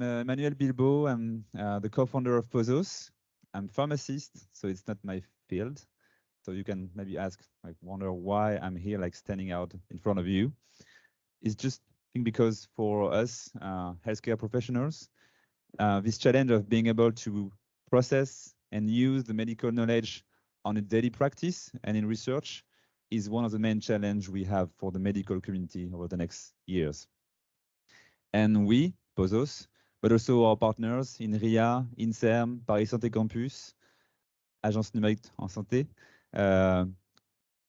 I'm Emmanuel Bilbao. I'm the co-founder of Posos. I'm a pharmacist, so it's not my field. So you can maybe ask, like, wonder why I'm here, like standing out in front of you. It's just because for us, healthcare professionals, this challenge of being able to process and use the medical knowledge on a daily practice and in research is one of the main challenges we have for the medical community over the next years. And we, Posos, but also our partners, Inria, Inserm, PariSanté Campus, Agence numérique en santé,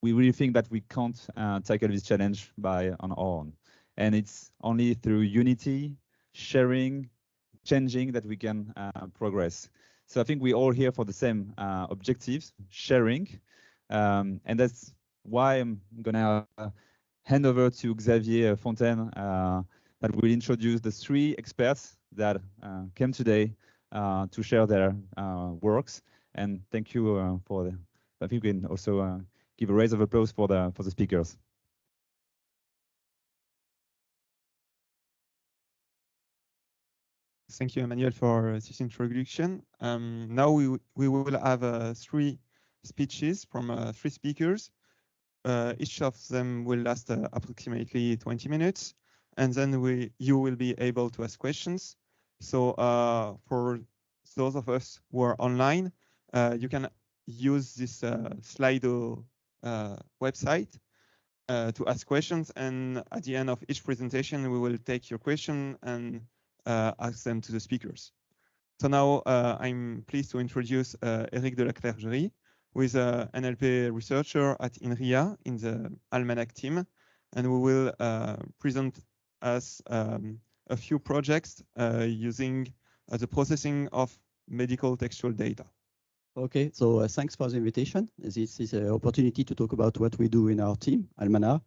we really think that we can't tackle this challenge on our own. And it's only through unity, sharing, changing that we can progress. So I think we're all here for the same objectives, sharing. And that's why I'm gonna hand over to Xavier Fontaine that will introduce the 3 experts that came today to share their works. And thank you for the, I think we can also give a raise of applause for the speakers. Thank you, Emmanuel, for this introduction. Now we will have 3 speeches from 3 speakers. Each of them will last approximately 20 minutes, and then you will be able to ask questions. So for those of us who are online, you can use this Slido website to ask questions, and at the end of each presentation, we will take your question and ask them to the speakers. So now I'm pleased to introduce Eric de la Clergerie, who is an NLP researcher at Inria in the Almanac team, and we will present us a few projects using the processing of medical textual data. Okay, so thanks for the invitation. This is an opportunity to talk about what we do in our team, Almanac,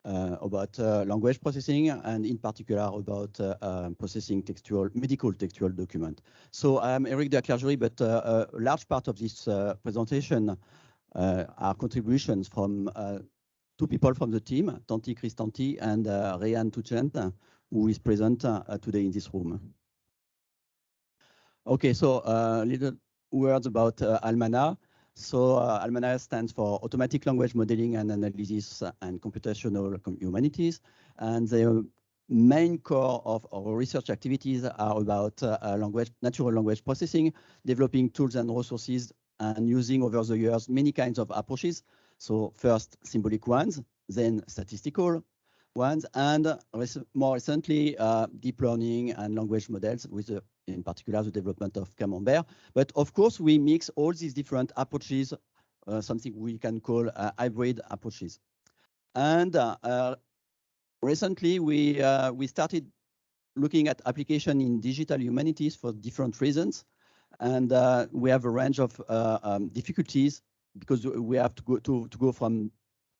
about language processing, and in particular about processing medical textual document. So I'm Eric de la Clergerie, but a large part of this presentation are contributions from 2 people from the team, Tanti Kristanti and Rehan Tuchent, who is present today in this room. Okay, so little words about Almanac. So Almanac stands for Automatic Language Modeling and Analysis and Computational Humanities. And the main core of our research activities are about natural language processing, developing tools and resources, and using over the years many kinds of approaches. So first symbolic ones, then statistical ones, and more recently deep learning and language models with in particular the development of Camembert. But of course, we mix all these different approaches, something we can call hybrid approaches. And recently, we started looking at application in digital humanities for different reasons. And we have a range of difficulties because we have to go from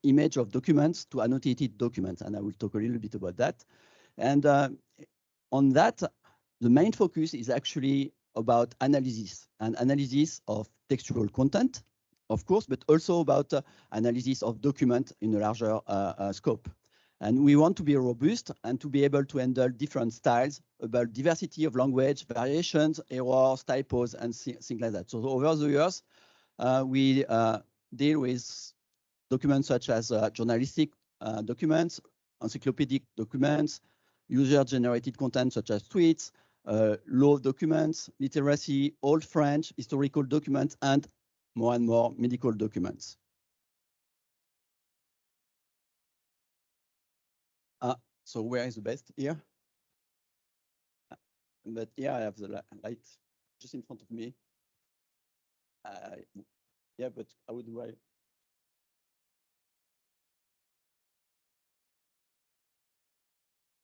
image of documents to annotated documents. And I will talk a little bit about that. And on that, the main focus is actually about analysis of textual content, of course, but also about analysis of document in a larger scope. And we want to be robust and to be able to handle different styles, about diversity of language, variations, errors, typos, and things like that. So over the years, we deal with documents such as journalistic documents, encyclopedic documents, user-generated content such as tweets, law documents, literacy, old French, historical documents, and more medical documents. So where is the best here? But yeah, I have the light just in front of me. Yeah, but how do I?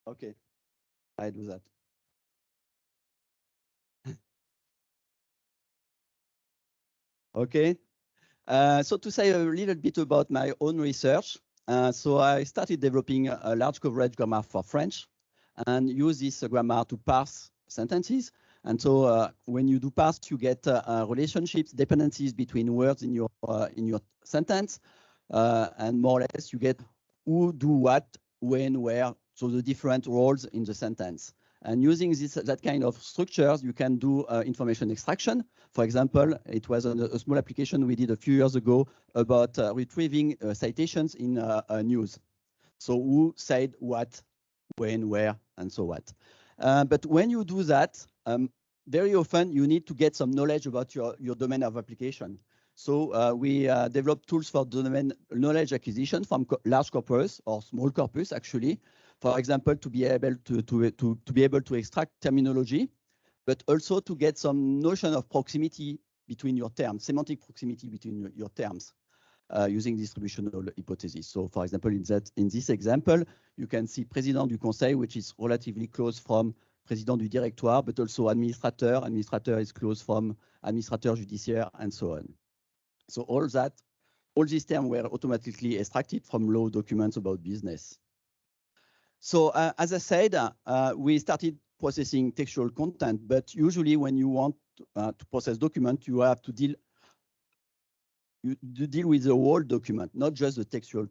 Okay, I do that. Okay, so to say a little bit about my own research, so I started developing a large coverage grammar for French and use this grammar to parse sentences. And so when you do parse, you get relationships, dependencies between words in your sentence, and more or less you get who, do what, when, where, so the different roles in the sentence. And using that kind of structures, you can do information extraction. For example, it was a small application we did a few years ago about retrieving citations in news. So who said what, when, where, and so what. But when you do that, very often you need to get some knowledge about your domain of application. So we developed tools for domain knowledge acquisition from large corpus or small corpus, actually. For example, to be able to extract terminology, but also to get some notion of proximity between your terms, semantic proximity between your terms, using distributional hypothesis. So, for example, in this example, you can see président du conseil, which is relatively close from président du directoire, but also administrateur. Administrateur is close from administrateur judiciaire, and so on. So all these terms were automatically extracted from law documents about business. So as I said, we started processing textual content, but usually when you want to process document, you have to deal with the whole document, not just the textual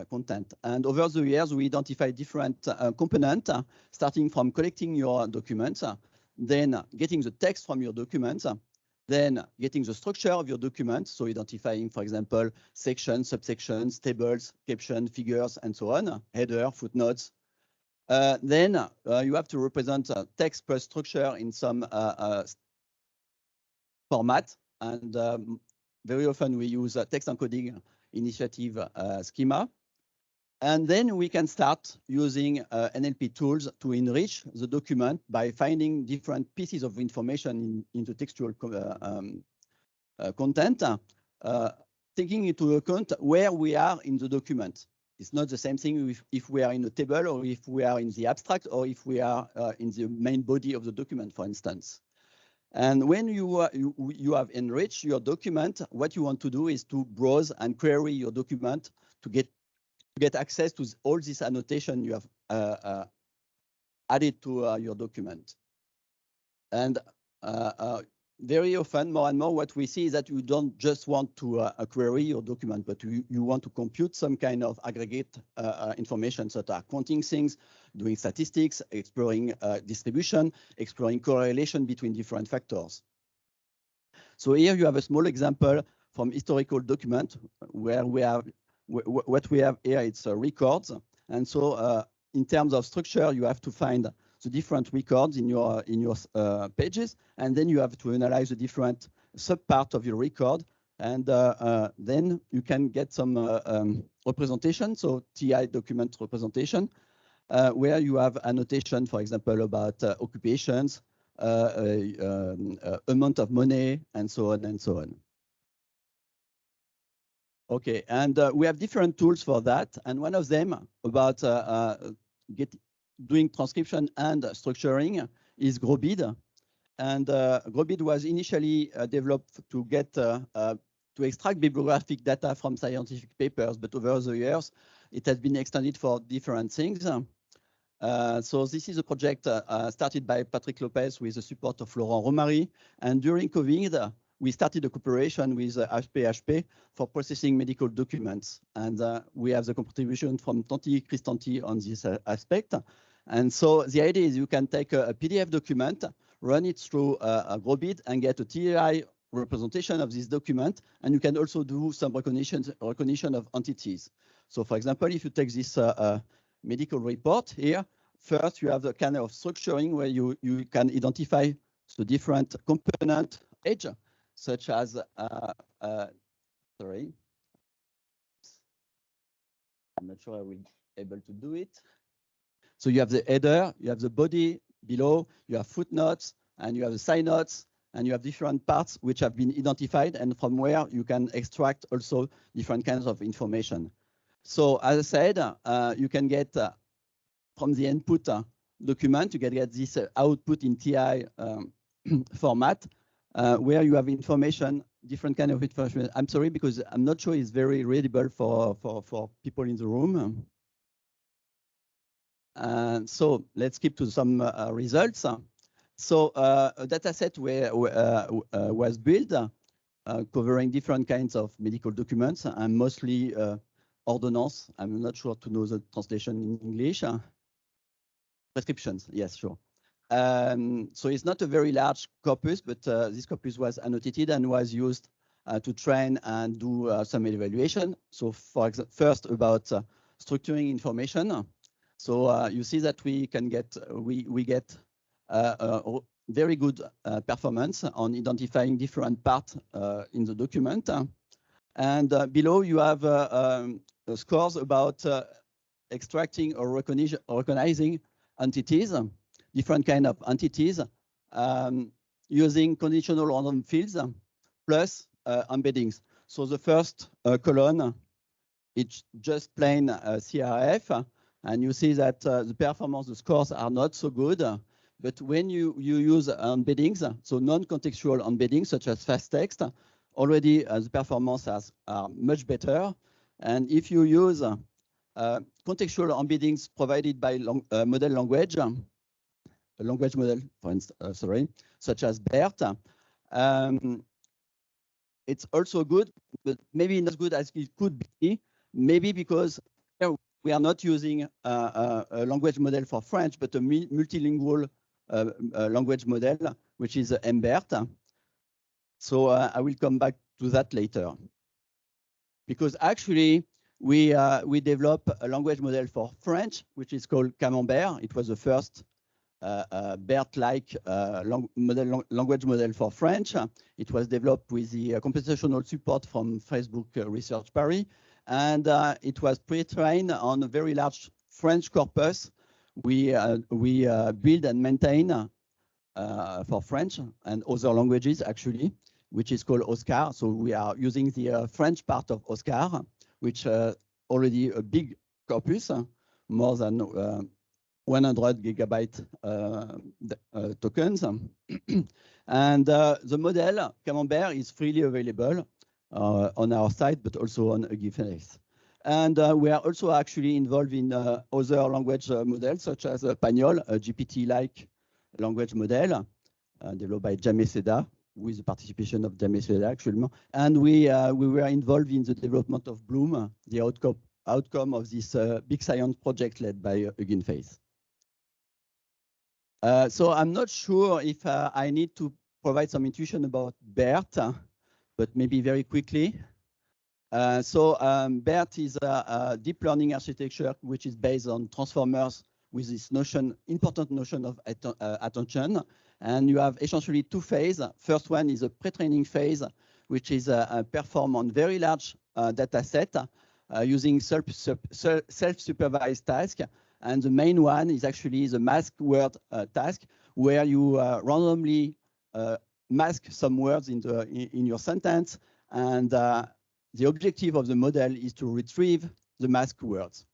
content. And over the years, we identified different components, starting from collecting your documents, then getting the text from your documents, then getting the structure of your document, so identifying, for example, sections, subsections, tables, caption, figures, and so on, header, footnotes. Then you have to represent text plus structure in some format, and very often we use text encoding initiative schema. And then we can start using NLP tools to enrich the document by finding different pieces of information in the textual content, taking into account where we are in the document. It's not the same thing if we are in a table or if we are in the abstract or if we are in the main body of the document, for instance. And when you have enriched your document, what you want to do is to browse and query your document to get access to all this annotation you have added to your document. And very often, more and more, what we see is that you don't just want to query your document, but you want to compute some kind of aggregate information, such as counting things, doing statistics, exploring distribution, exploring correlation between different factors. So here you have a small example from historical document where we have what we have here. It's records, and so in terms of structure, you have to find the different records in your pages, and then you have to analyze the different subparts of your record, and then you can get some representation, so TI document representation, where you have annotation, for example, about occupations, amount of money, and so on and so on. Okay, and we have different tools for that, and one of them about doing transcription and structuring is GrowBid. And GrowBid was initially developed to get to extract bibliographic data from scientific papers, but over the years it has been extended for different things. So this is a project started by Patrick Lopez with the support of Laurent Romary, and during COVID we started a cooperation with HPHP for processing medical documents. And we have the contribution from Chris Tanti on this aspect. And so the idea is you can take a PDF document, run it through a GrowBid, and get a TI representation of this document. And you can also do some recognition of entities. So for example, if you take this medical report here, first you have the kind of structuring where you can identify the different component age, such as, sorry, I'm not sure I will be able to do it. So you have the header, you have the body below, you have footnotes, and you have the side notes, and you have different parts which have been identified, and from where you can extract also different kinds of information. So as I said, you can get from the input document, you can get this output in TI format, where you have information, different kind of information. I'm sorry, because I'm not sure it's very readable for people in the room. So let's skip to some results. So a data set was built covering different kinds of medical documents, and mostly ordonnance. I'm not sure to know the translation in English. Prescriptions, yes, sure. So it's not a very large corpus, but this corpus was annotated and was used to train and do some evaluation. So for example, first about structuring information. So you see that we can get, we get very good performance on identifying different parts in the document. And below you have scores about extracting or recognizing entities, different kind of entities, using conditional random fields plus embeddings. So the first column, it's just plain CRF, and you see that the performance, the scores are not so good. But when you use embeddings, so non-contextual embeddings such as fast text, already the performance are much better. And if you use contextual embeddings provided by model language, a language model, for instance, such as BERT, it's also good, but maybe not as good as it could be, maybe because we are not using a language model for French, but a multilingual language model, which is MBERT. So I will come back to that later. Because actually, we developed a language model for French, which is called Camembert. It was the first BERT-like language model for French. It was developed with the computational support from Facebook Research Paris, and it was pre-trained on a very large French corpus we build and maintain for French and other languages, actually, which is called OSCAR. So we are using the French part of OSCAR, which already a big corpus, more than 100 gigabyte tokens. And the model, Camembert, is freely available on our site, but also on Hugging Face. And we are also actually involved in other language models, such as Pagnol, a GPT-like language model developed by Jaime Seda, with the participation of Jaime Seda, actually. And we were involved in the development of Bloom, the outcome of this big science project led by Hugging Face. So I'm not sure if I need to provide some intuition about BERT, but maybe very quickly. BERT is a deep learning architecture which is based on transformers with this notion, important notion of attention. And you have essentially two phases. First one is a pre-training phase, which is performed on very large data set using self-supervised task. And the main one is actually the mask word task, where you randomly mask some words in your sentence. And the objective of the model is to retrieve the masked words.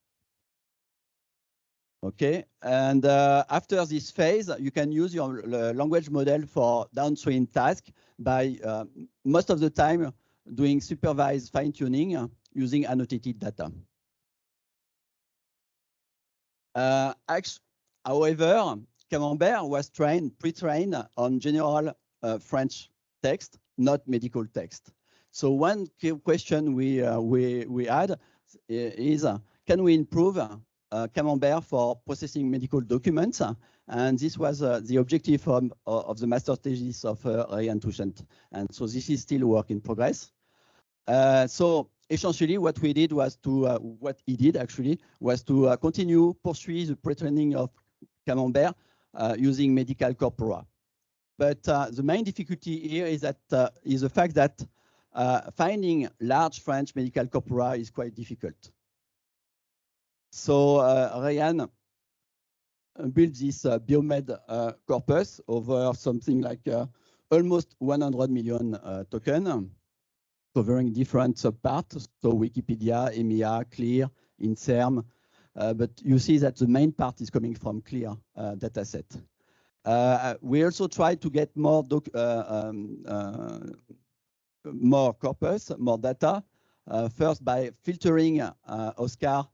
Okay, and after this phase, you can use your language model for downstream tasks by most of the time doing supervised fine-tuning using annotated data. However, Camembert was pre-trained on general French text, not medical text. So one question we had is, can we improve Camembert for processing medical documents? And this was the objective of the master thesis of Ryan Touchant. And so this is still a work in progress. So essentially what we did was to, what he did actually, was to continue pursue the pre-training of Camembert using medical corpora. But the main difficulty here is that is the fact that finding large French medical corpora is quite difficult. So Ryan built this biomed corpus over something like almost 100 million tokens, covering different subparts, so Wikipedia, EMEA, Clear, Inserm, but you see that the main part is coming from Clear dataset. We also tried to get more corpus, more data, first by filtering OSCAR,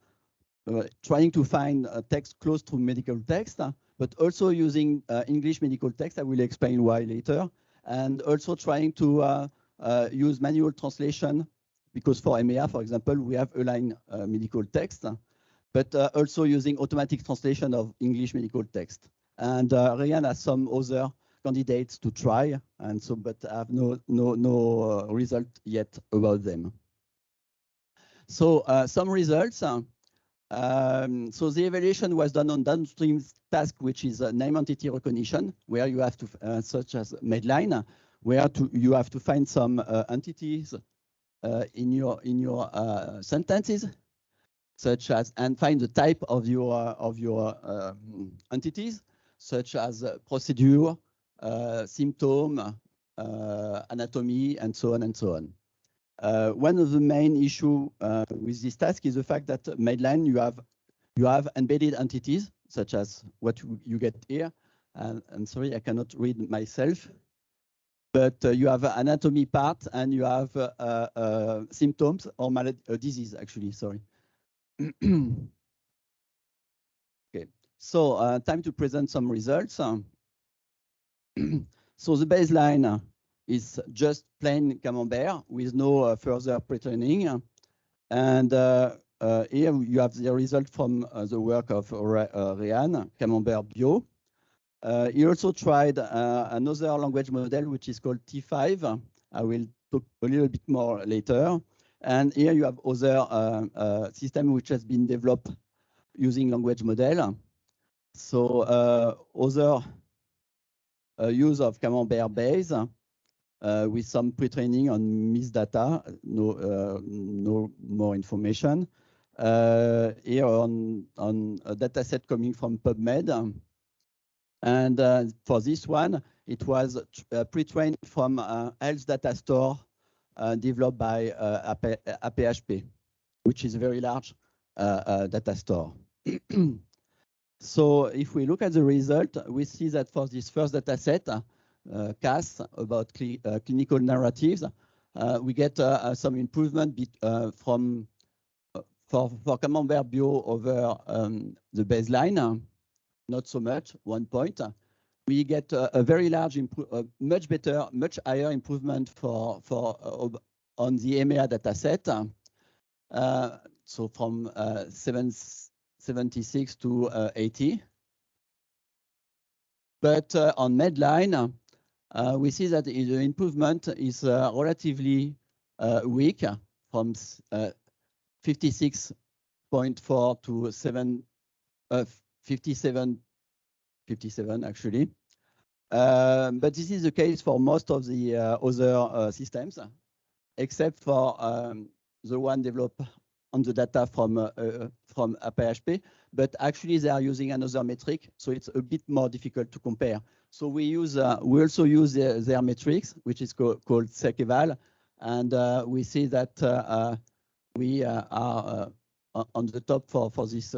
trying to find text close to medical text, but also using English medical text. I will explain why later, and also trying to use manual translation, because for EMEA, for example, we have aligned medical text, but also using automatic translation of English medical text. And Ryan has some other candidates to try, and so but I have no result yet about them. So some results. So the evaluation was done on downstream task, which is name entity recognition, where you have to, such as Medline, where you have to find some entities in your sentences, such as, and find the type of your entities, such as procedure, symptom, anatomy, and so on and so on. One of the main issue with this task is the fact that Medline, you have embedded entities, such as what you get here. And sorry, I cannot read myself. But you have anatomy part, and you have symptoms or disease, actually, sorry. Okay, so time to present some results. So the baseline is just plain Camembert with no further pre-training. And here you have the result from the work of Ryan, Camembert Bio. He also tried another language model, which is called T5. I will talk a little bit more later. And here you have other system which has been developed using language model. So other use of Camembert base with some pre-training on missed data, no more information. Here on a data set coming from PubMed. And for this one, it was pre-trained from health data store developed by APHP, which is a very large data store. So if we look at the result, we see that for this first data set, CAS, about clinical narratives, we get some improvement for Camembert Bio over the baseline. Not so much, 1 point. We get a very large, much better, much higher improvement on the EMEA dataset. So from 76 to 80. But on Medline, we see that the improvement is relatively weak, from 56.4 to 57 actually. But this is the case for most of the other systems, except for the one developed on the data from PHP. But actually, they are using another metric, so it's a bit more difficult to compare. So we also use their metrics, which is called SecEval, and we see that we are on the top for this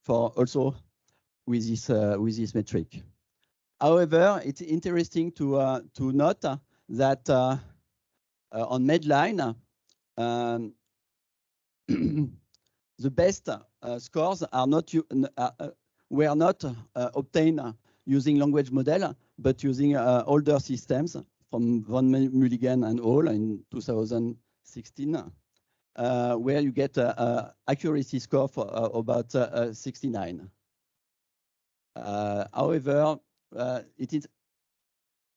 for also with this metric. However, it's interesting to note that on Medline, the best scores are were not obtained using language model, but using older systems from Von Mulligan and all in 2016, where you get accuracy score for about 69. However, it is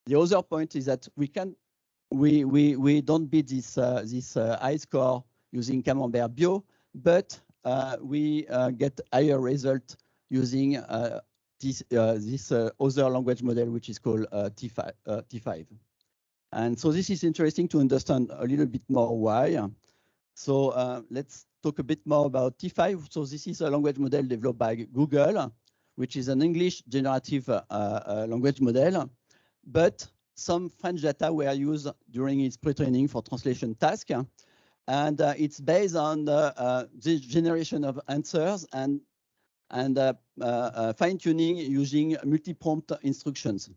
the other point is that we don't beat this high score using Camembert Bio, but we get higher result using this other language model, which is called T5. And so this is interesting to understand a little bit more why. So let's talk a bit more about T5. So this is a language model developed by Google, which is an English generative language model, but some French data were used during its pre-training for translation task. And it's based on the generation of answers and fine-tuning using multi-prompt instructions.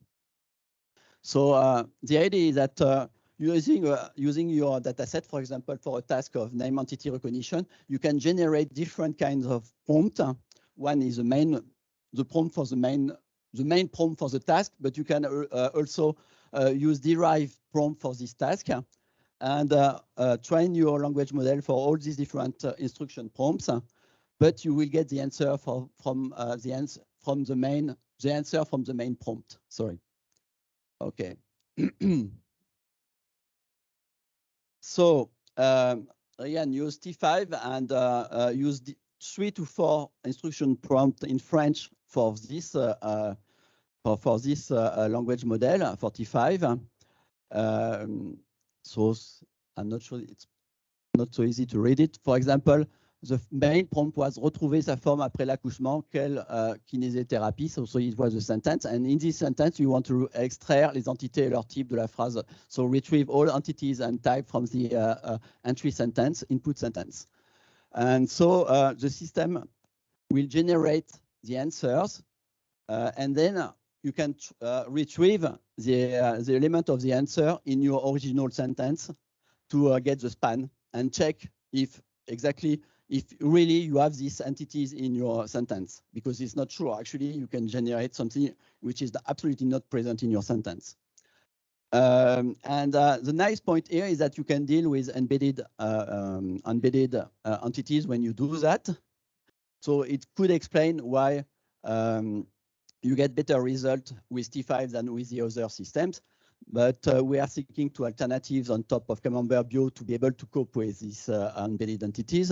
So the idea is that using your data set, for example, for a task of name entity recognition, you can generate different kinds of prompt. One is the prompt for the main prompt for the task, but you can also use derived prompt for this task, and train your language model for all these different instruction prompts. but you will get the answer from the main prompt. Sorry. Okay. So again, use T5 and use 3 to 4 instruction prompt in French for this language model for T5. So I'm not sure, it's not so easy to read it. For example, the main prompt was retrouver sa forme après l'accouchement, quelle kinésithérapie. So it was a sentence. And in this sentence, you want to extraire les entités et leur type de la phrase. So retrieve all entities and type from the entry sentence, input sentence. And so the system will generate the answers. And then you can retrieve the element of the answer in your original sentence to get the span and check if really you have these entities in your sentence, because it's not true. Actually, you can generate something which is absolutely not present in your sentence. The nice point here is that you can deal with embedded entities when you do that. So it could explain why you get better result with T5 than with the other systems. But we are seeking to alternatives on top of Camembert Bio to be able to cope with these embedded entities.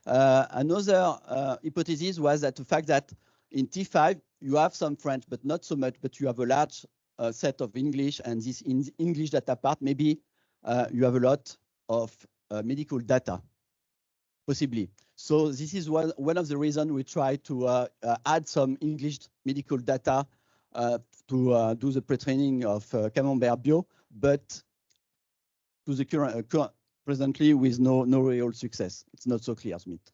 Another hypothesis was that the fact that in T5, you have some French, but not so much, but you have a large set of English, and this English data part, maybe you have a lot of medical data, possibly. So this is one of the reasons we try to add some English medical data to do the pre-training of Camembert Bio, but to the presently with no real success. It's not so clear, Smith.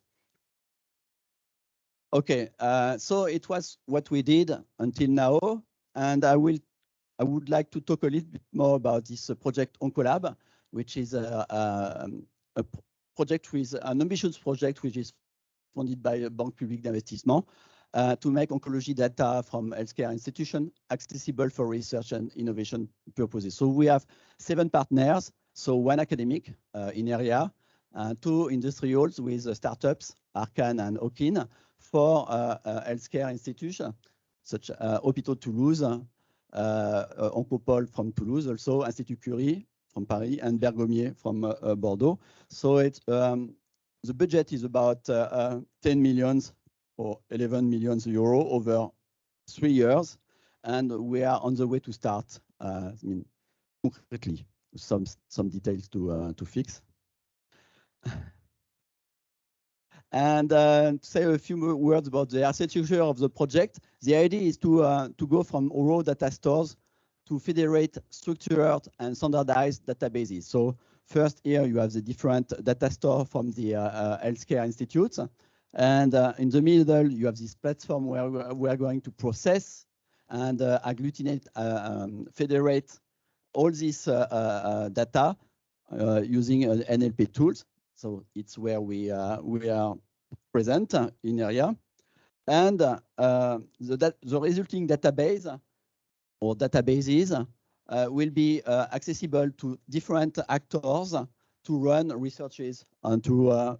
Okay, so it was what we did until now, and I would like to talk a little bit more about this project Oncolab, which is a project with an ambitious project which is funded by Banque Publique d'Investissement to make oncology data from healthcare institutions accessible for research and innovation purposes. So we have 7 partners. So 1 academic, Inria, 2 industrials with startups, Arcan and Okin, 4 healthcare institutions, such as Hôpital Toulouse, Oncopole from Toulouse, also Institut Curie from Paris, and Bergomier from Bordeaux. So it's, the budget is about 10 million or 11 million euro over 3 years, and we are on the way to start, concretely. Some details to fix. And to say a few more words about the architecture of the project, the idea is to go from raw data stores to federate structured and standardized databases. So first here you have the different data store from the healthcare institutes. And in the middle, you have this platform where we are going to process and agglutinate, federate all this data using NLP tools. So it's where we are present in area. And the resulting database or databases will be accessible to different actors to run researches and to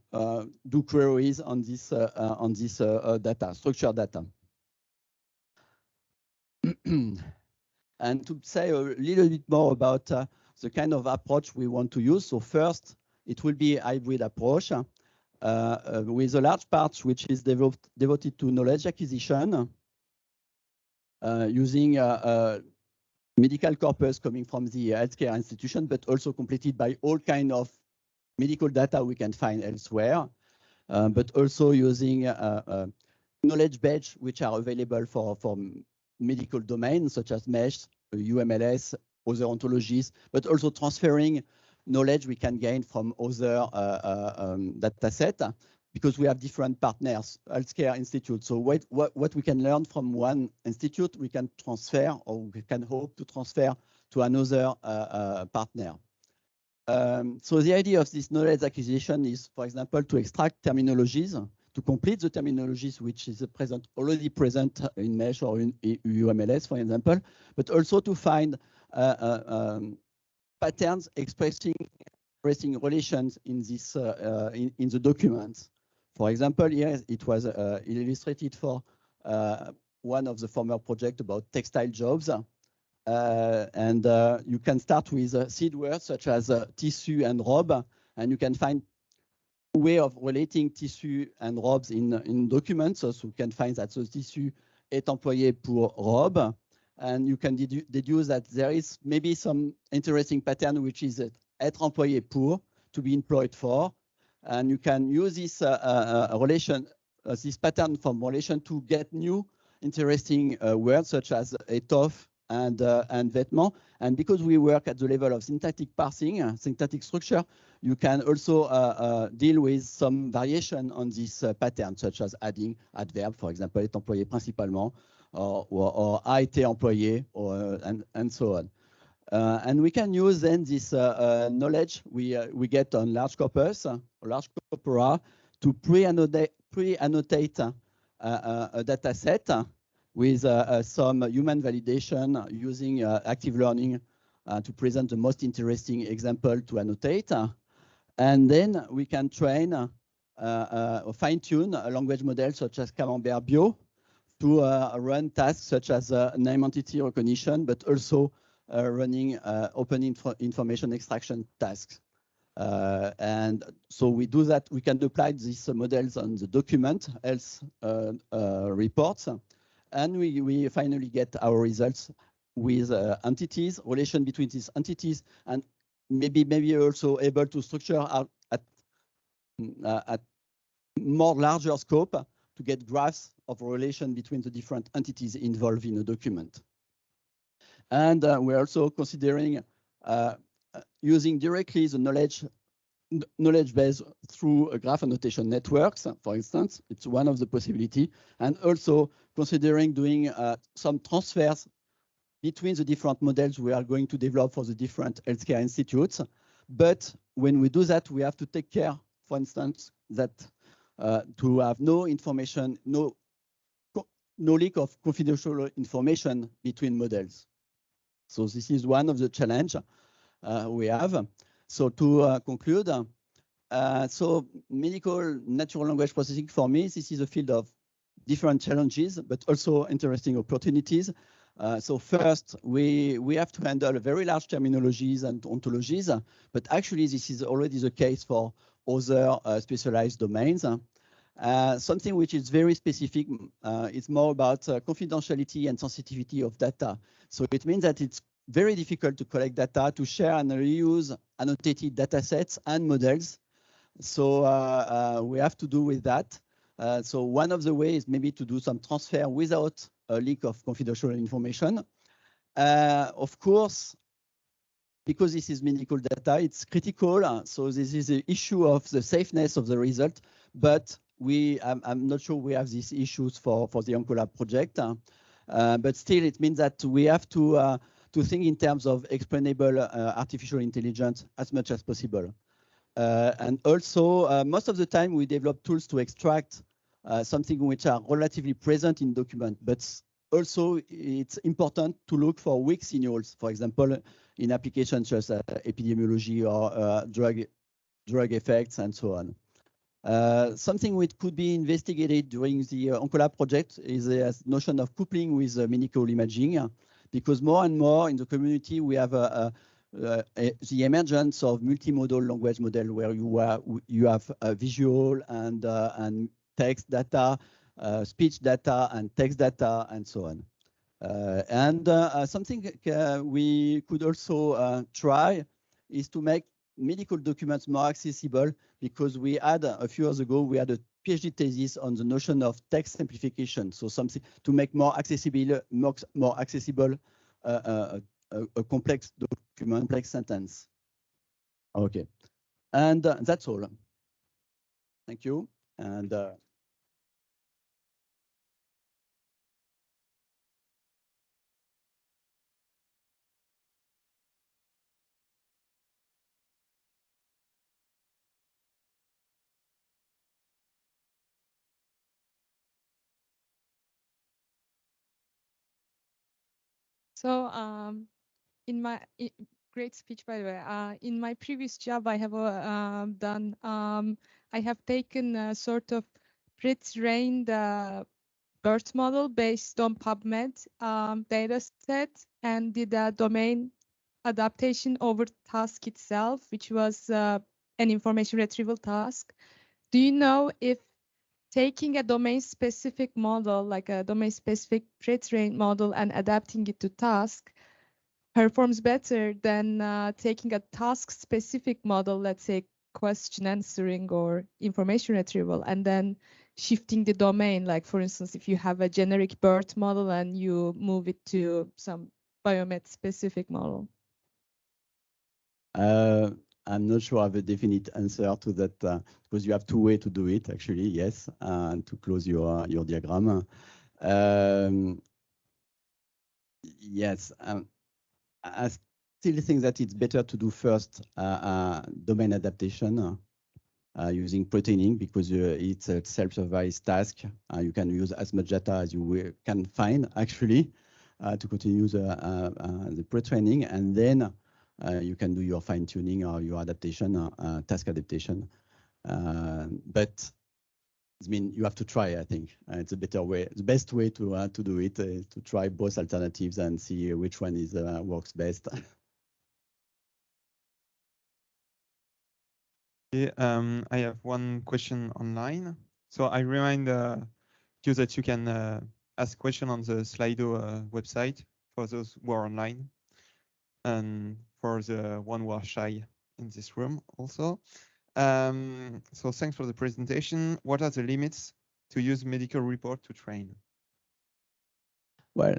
do queries on this data, structured data. And to say a little bit more about the kind of approach we want to use. So first, it will be a hybrid approach with a large part which is devoted to knowledge acquisition using medical corpus coming from the healthcare institution, but also completed by all kinds of medical data we can find elsewhere, but also using knowledge badge which are available for medical domains such as MESH, UMLS, other ontologies, but also transferring knowledge we can gain from other data set, because we have different partners, healthcare institutes. So what we can learn from one institute, we can transfer, or we can hope to transfer to another partner. So the idea of this knowledge acquisition is, for example, to extract terminologies, to complete the terminologies which is already present in MESH or in UMLS, for example, but also to find patterns expressing relations in this in the documents. For example, here it was illustrated for one of the former projects about textile jobs. You can start with seed words such as tissue and robe, and you can find way of relating tissue and robes in documents. So you can find that the tissue est employé pour robe, and you can deduce that there is maybe some interesting pattern, which is être employé pour, to be employed for, and you can use this relation, this pattern from relation to get new interesting words such as étoffe and vêtement. And because we work at the level of syntactic parsing, syntactic structure, you can also deal with some variation on this pattern, such as adding adverb, for example, est employé principalement, or a été employé, and so on. And we can use then this knowledge we get on large corpus, large corpora, to pre-annotate a data set with some human validation using active learning to present the most interesting example to annotate. And then we can train or fine-tune a language model such as Camembert Bio to run tasks such as name entity recognition, but also running open information extraction tasks. And so we do that. We can apply these models on the document, else reports, and we finally get our results with entities, relation between these entities, and maybe also able to structure out at more larger scope to get graphs of relation between the different entities involved in a document. And we're also considering using directly the knowledge base through graph annotation networks, for instance. It's one of the possibility, and also considering doing some transfers between the different models we are going to develop for the different healthcare institutes. But when we do that, we have to take care, for instance, that to have no information, no leak of confidential information between models. So this is one of the challenge we have. So to conclude, so medical natural language processing, for me, this is a field of different challenges, but also interesting opportunities. So first, we have to handle very large terminologies and ontologies, but actually this is already the case for other specialized domains. Something which is very specific is more about confidentiality and sensitivity of data. So it means that it's very difficult to collect data, to share and reuse annotated data sets and models. So we have to do with that. So one of the ways maybe to do some transfer without a leak of confidential information. Of course, because this is medical data, it's critical. So this is the issue of the safeness of the result, but I'm not sure we have these issues for the OncoLab project. But still, it means that we have to think in terms of explainable artificial intelligence as much as possible. And also, most of the time, we develop tools to extract something which are relatively present in document, but also it's important to look for weak signals, for example, in applications such as epidemiology or drug effects and so on. Something which could be investigated during the OncoLab project is the notion of coupling with medical imaging, because more and more in the community we have the emergence of multimodal language model where you have visual and text data, speech data, and text data, and so on. Something we could also try is to make medical documents more accessible, because we had a few years ago we had a PhD thesis on the notion of text simplification. So something to make more accessible a complex document, complex sentence. Okay, and that's all. Thank you. And so in my great speech, by the way. In my previous job, I have done I have taken a sort of pre-trained BERT model based on PubMed data set and did a domain adaptation over task itself, which was an information retrieval task. Do you know if taking a domain-specific model, like a domain-specific pre-trained model and adapting it to task performs better than taking a task-specific model, let's say question answering or information retrieval, and then shifting the domain? Like, for instance, if you have a generic BERT model and you move it to some biomed-specific model. I'm not sure I have a definite answer to that because you have two ways to do it, actually, yes, to close your diagram. Yes, I still think that it's better to do first domain adaptation using pre-training because it's a self-supervised task. You can use as much data as you can find, actually, to continue the pre-training, and then you can do your fine-tuning or your adaptation, task adaptation. But I mean, you have to try, I think. It's a better way. The best way to do it is to try both alternatives and see which one is works best. Okay, I have one question online. So I remind you that you can ask question on the Slido website for those who are online, and for the one who are shy in this room also. So thanks for the presentation. What are the limits to use medical report to train? Well,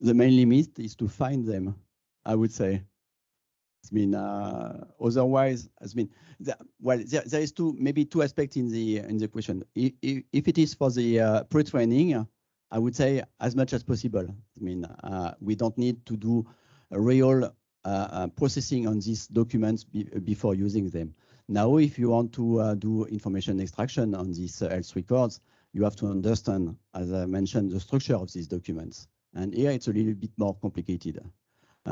the main limit is to find them, I would say. I mean, otherwise, I mean, there is maybe two aspects in the question. If it is for the pre-training, I would say as much as possible. I mean, we don't need to do a real processing on these documents before using them. Now, if you want to do information extraction on these health records, you have to understand, as I mentioned, the structure of these documents. And here it's a little bit more complicated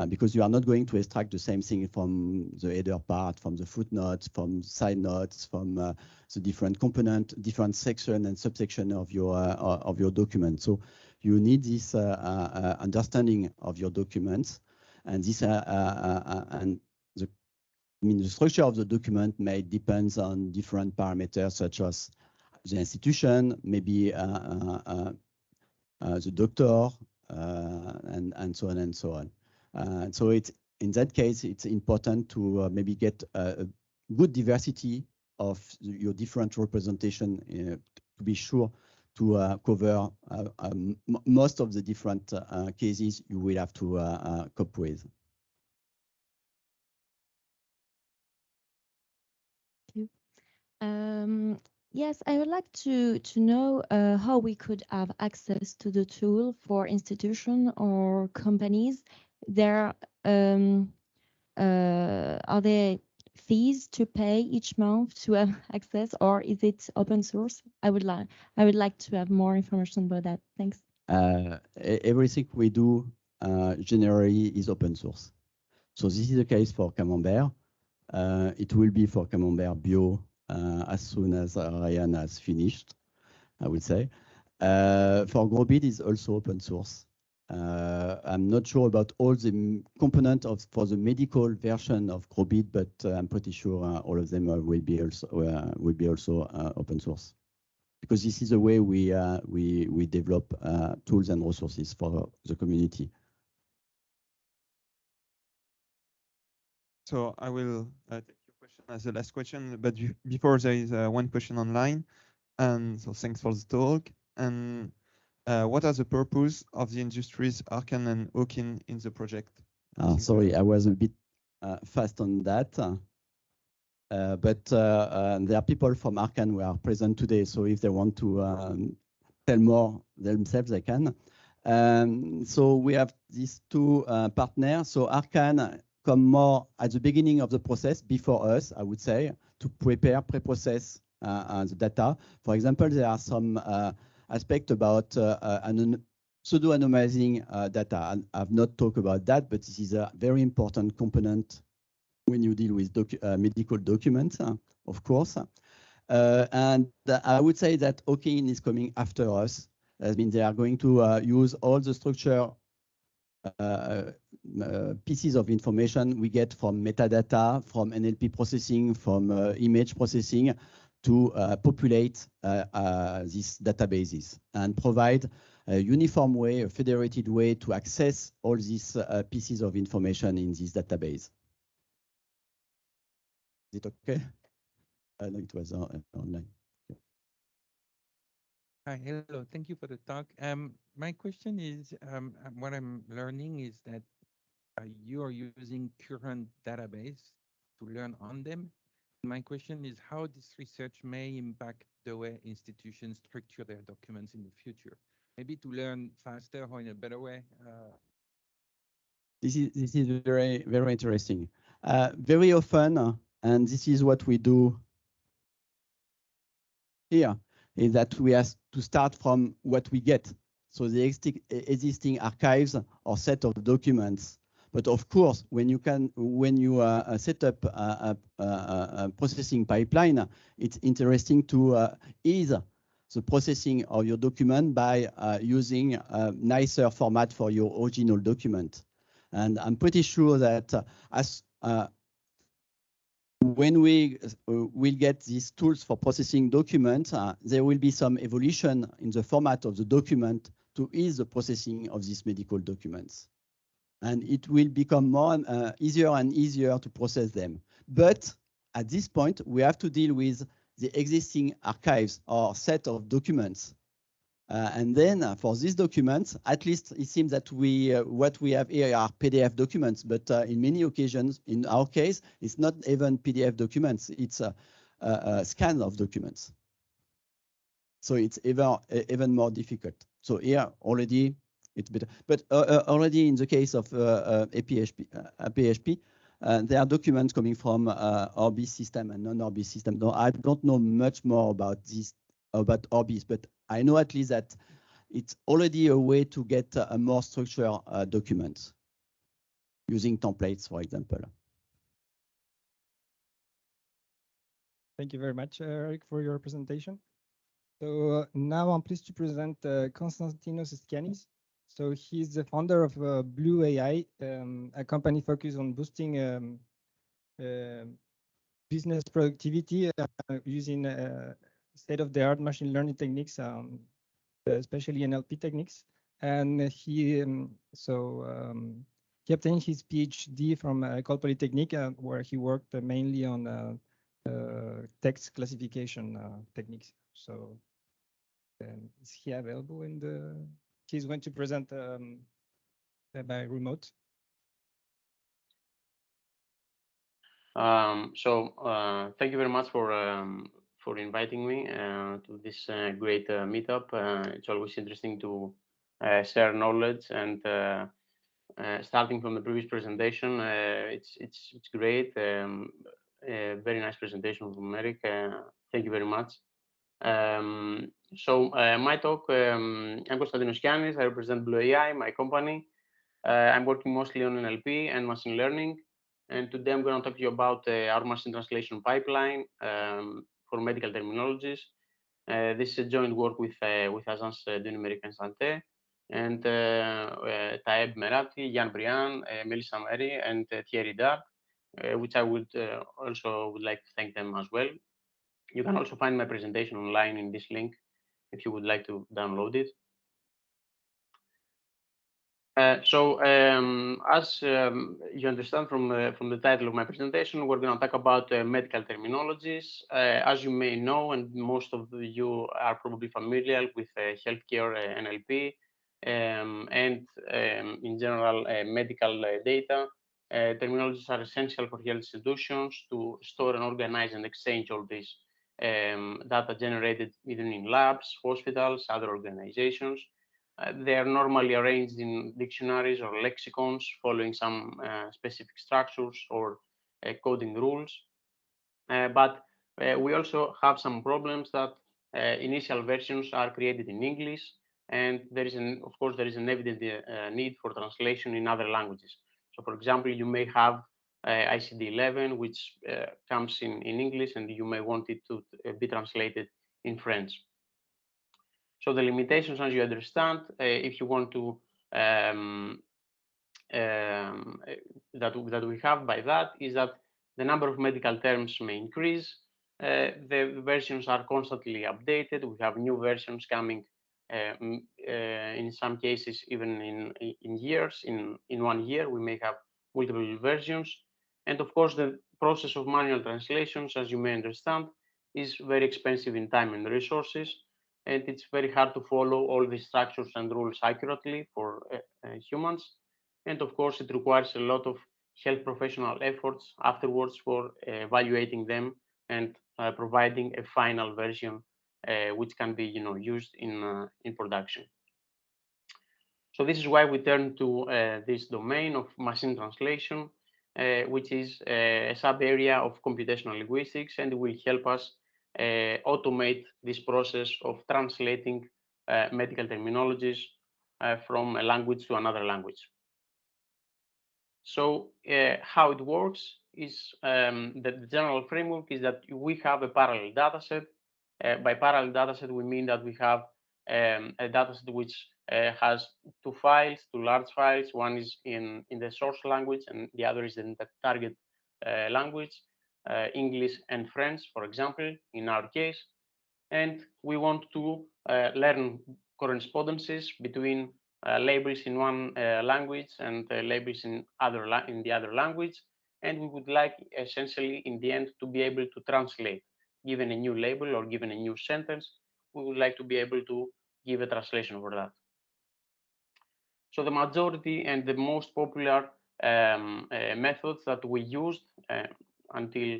because you are not going to extract the same thing from the header part, from the footnotes, from side notes, from the different component, different section and subsection of your document. So you need this understanding of your documents, and this the structure of the document may depend on different parameters such as the institution, maybe the doctor, and so on and so on. So it's in that case, it's important to maybe get a good diversity of your different representation to be sure to cover most of the different cases you will have to cope with. Yes, I would like to know how we could have access to the tool for institutions or companies. Are there fees to pay each month to have access, or is it open source? I would like to have more information about that. Thanks. Everything we do generally is open source. So this is the case for Camembert. It will be for Camembert Bio as soon as Ryan has finished, I would say. For Grobit is also open source. I'm not sure about all the components for the medical version of Grobit, but I'm pretty sure all of them will be also open source, because this is the way we develop tools and resources for the community. So I will take your question as the last question, but before there is one question online, and so thanks for the talk. And what are the purpose of the industries Arcan and Okin in the project? Sorry, I was a bit fast on that, but there are people from Arcan who are present today, so if they want to tell more themselves, they can. So we have these two partners. So Arcan come more at the beginning of the process before us, I would say, to pre-process the data. For example, there are some aspects about pseudo-anonymizing data. I've not talked about that, but this is a very important component when you deal with medical documents, of course. And I would say that Okin is coming after us. That means they are going to use all the structure pieces of information we get from metadata, from NLP processing, from image processing to populate these databases and provide a uniform way, a federated way to access all these pieces of information in this database. Is it okay? No, it was online. Hi, hello. Thank you for the talk. My question is, what I'm learning is that you are using current database to learn on them. My question is how this research may impact the way institutions structure their documents in the future, maybe to learn faster or in a better way. This is very, very interesting. Very often, and this is what we do here, is that we have to start from what we get. So the existing archives or set of documents. But of course, when you set up a processing pipeline, it's interesting to ease the processing of your document by using a nicer format for your original document. And I'm pretty sure that when we will get these tools for processing documents, there will be some evolution in the format of the document to ease the processing of these medical documents. And it will become more easier and easier to process them. But at this point, we have to deal with the existing archives or set of documents. And then for these documents, at least it seems that what we have here are PDF documents, but in many occasions, in our case, it's not even PDF documents, it's a scan of documents. So it's even more difficult. So here already it's better. But already in the case of PHP, there are documents coming from Orbis system and non-Orbis system. No, I don't know much more about this, about Orbis, but I know at least that it's already a way to get a more structured documents using templates, for example. Thank you very much, Eric, for your presentation. So now I'm pleased to present Konstantinos Skianis. So he's the founder of bluAI, a company focused on boosting business productivity using state-of-the-art machine learning techniques, especially NLP techniques. And he obtained his PhD from École Polytechnique, where he worked mainly on text classification techniques. So is he available in the? He's going to present by remote. Thank you very much for inviting me to this great meetup. It's always interesting to share knowledge, and starting from the previous presentation, it's great. A very nice presentation from Eric. Thank you very much. My talk, I'm Konstantinos Skianis. I represent bluAI, my company. I'm working mostly on NLP and machine learning. And today I'm going to talk to you about our machine translation pipeline for medical terminologies. This is a joint work with Agence du numérique and santé, and Taeb Merati, Jan Brian, Melissa Mary, and Thierry Dart, which I would also like to thank them as well. You can also find my presentation online in this link if you would like to download it. As you understand from the title of my presentation, we're going to talk about medical terminologies. As you may know, and most of you are probably familiar with healthcare NLP and in general medical data, terminologies are essential for health institutions to store and organize and exchange all this data generated either in labs, hospitals, other organizations. They are normally arranged in dictionaries or lexicons following some specific structures or coding rules. But we also have some problems that initial versions are created in English, and there is of course, there is an evident need for translation in other languages. So for example, you may have ICD-11, which comes in English, and you may want it to be translated in French. So the limitations, as you understand, if you want to that we have by that is that the number of medical terms may increase. The versions are constantly updated. We have new versions coming in some cases even in years. In 1 year, we may have multiple versions. And of course, the process of manual translations, as you may understand, is very expensive in time and resources. And it's very hard to follow all the structures and rules accurately for humans. And of course, it requires a lot of health professional efforts afterwards for evaluating them and providing a final version which can be used in production. So this is why we turn to this domain of machine translation, which is a sub area of computational linguistics, and it will help us automate this process of translating medical terminologies from a language to another language. So how it works is the general framework is that we have a parallel dataset. By parallel dataset, we mean that we have a dataset which has two large files. One is in the source language, and the other is in the target language, English and French, for example, in our case. And we want to learn correspondences between labels in one language and labels in the other language, and we would like essentially in the end to be able to translate. Given a new label or given a new sentence, we would like to be able to give a translation for that. So the majority and the most popular methods that we used until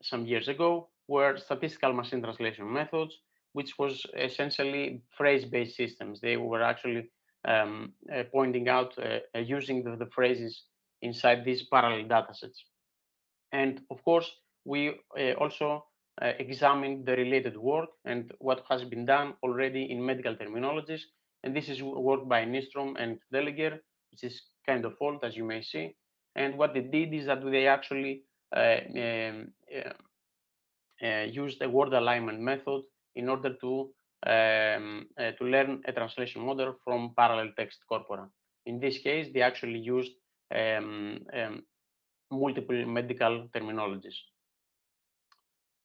some years ago were statistical machine translation methods, which was essentially phrase-based systems. They were actually pointing out using the phrases inside these parallel datasets. And of course, we also examined the related work and what has been done already in medical terminologies. And this is work by Nystrom and Deleger, which is kind of old, as you may see. And what they did is that they actually used a word alignment method in order to learn a translation model from parallel text corpora. In this case, they actually used multiple medical terminologies.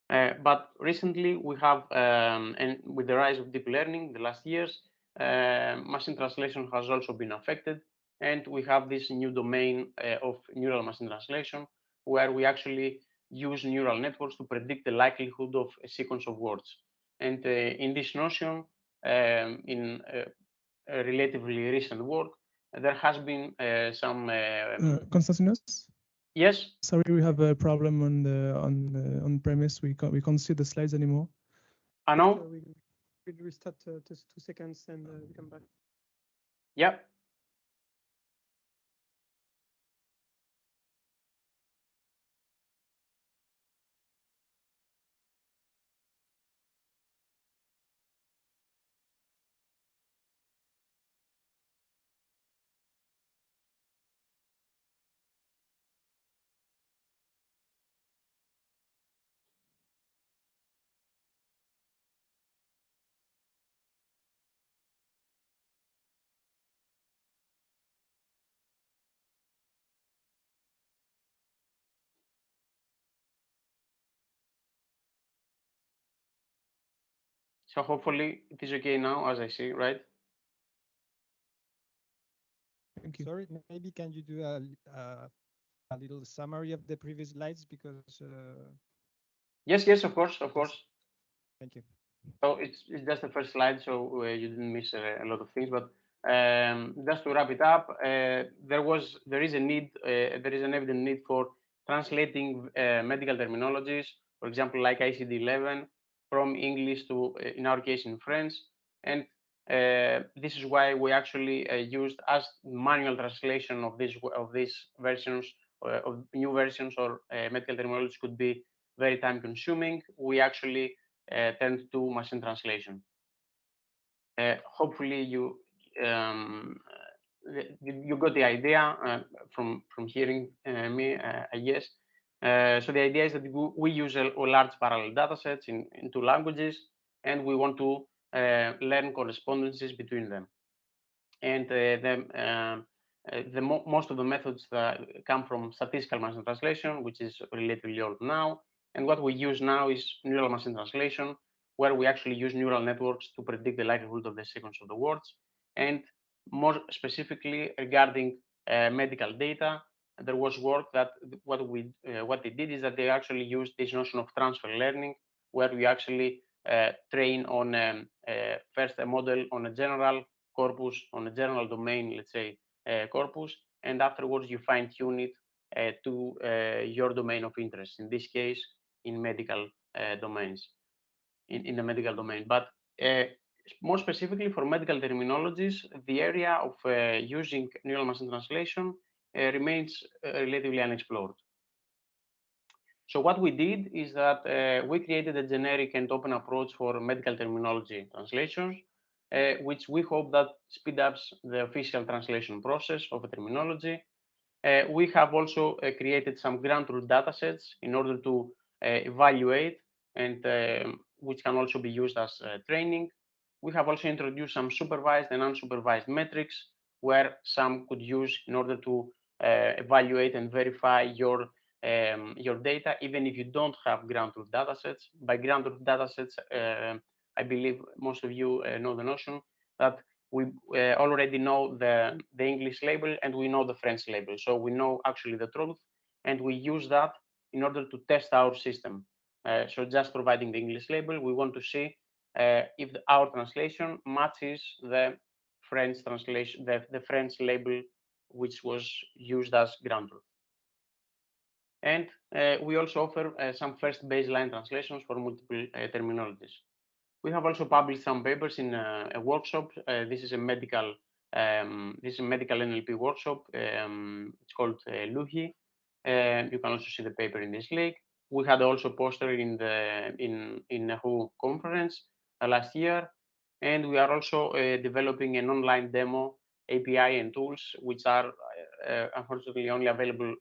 But recently, we have, and with the rise of deep learning the last years, machine translation has also been affected. And we have this new domain of neural machine translation, where we actually use neural networks to predict the likelihood of a sequence of words. And in this notion, in a relatively recent work, there has been some. Konstantinos? Yes. Sorry, we have a problem on premise. We can't see the slides anymore. I know. We'll restart 2 seconds and we come back. Yep. So hopefully it is okay now, as I see, right? Thank you. Sorry, maybe can you do a little summary of the previous slides because. Yes, of course. Thank you. So it's just the first slide, so you didn't miss a lot of things. But just to wrap it up, there is an evident need for translating medical terminologies, for example, like ICD-11 from English to, in our case, in French. And this is why we actually used as manual translation of these versions, of new versions or medical terminologies could be very time consuming. We actually tend to machine translation. Hopefully you got the idea from hearing me, I guess. So the idea is that we use a large parallel data sets in 2 languages, and we want to learn correspondences between them. And most of the methods that come from statistical machine translation, which is relatively old now. And what we use now is neural machine translation, where we actually use neural networks to predict the likelihood of the sequence of the words. And more specifically regarding medical data, there was work that what they did is that they actually used this notion of transfer learning, where we actually train on first a model on a general corpus, on a general domain, let's say corpus, and afterwards you fine tune it to your domain of interest. In this case, in medical domains, in the medical domain. But more specifically for medical terminologies, the area of using neural machine translation remains relatively unexplored. So what we did is that we created a generic and open approach for medical terminology translations, which we hope that speed up the official translation process of a terminology. We have also created some ground truth datasets in order to evaluate, and which can also be used as training. We have also introduced some supervised and unsupervised metrics, where some could use in order to evaluate and verify your data, even if you don't have ground truth datasets. By ground truth datasets, I believe most of you know the notion that we already know the English label and we know the French label. So we know actually the truth, and we use that in order to test our system. So just providing the English label, we want to see if our translation matches the French translation, the French label, which was used as ground truth. And we also offer some first baseline translations for multiple terminologies. We have also published some papers in a workshop. This is a medical NLP workshop. It's called LUHI. You can also see the paper in this link. We had also poster in the WHO conference last year, and we are also developing an online demo API and tools, which are unfortunately only available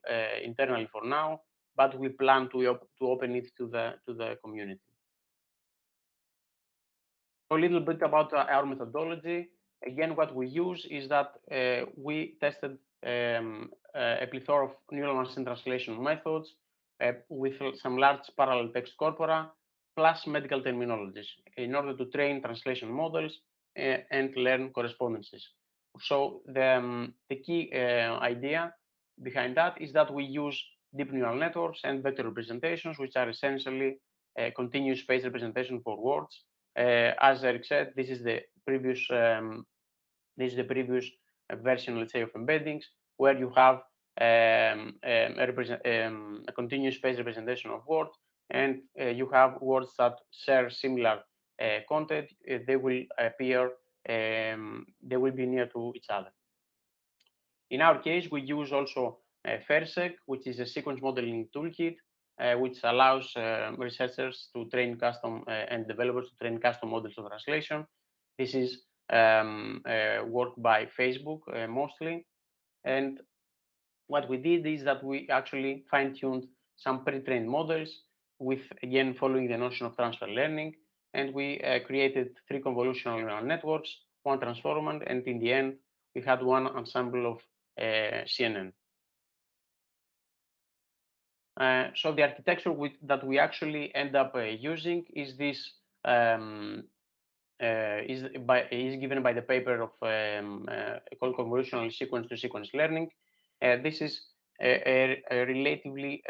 internally for now, but we plan to open it to the community. A little bit about our methodology. Again, what we use is that we tested a plethora of neural machine translation methods with some large parallel text corpora plus medical terminologies in order to train translation models and learn correspondences. So the key idea behind that is that we use deep neural networks and vector representations, which are essentially continuous space representation for words. As Eric said, this is the previous version, let's say, of embeddings, where you have a continuous space representation of words, and you have words that share similar content. They will appear, they will be near to each other. In our case, we use also PariSanté, which is a sequence modeling toolkit, which allows researchers to train custom and developers to train custom models of translation. This is work by Facebook mostly. And what we did is that we actually fine-tuned some pre-trained models with, again, following the notion of transfer learning. And we created 3 convolutional neural networks, 1 transformer, and in the end, we had 1 ensemble of CNN. So the architecture that we actually end up using is this is given by the paper of called convolutional sequence-to-sequence learning. This is a relatively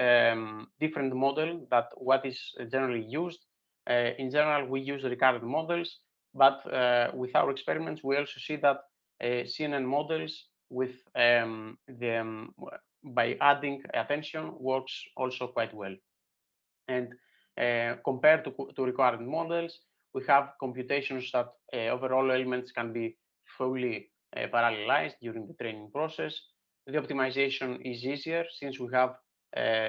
different model than what is generally used. In general, we use recurrent models, but with our experiments, we also see that CNN models with by adding attention works also quite well. And compared to recurrent models, we have computations that over all elements can be fully parallelized during the training process. The optimization is easier since we have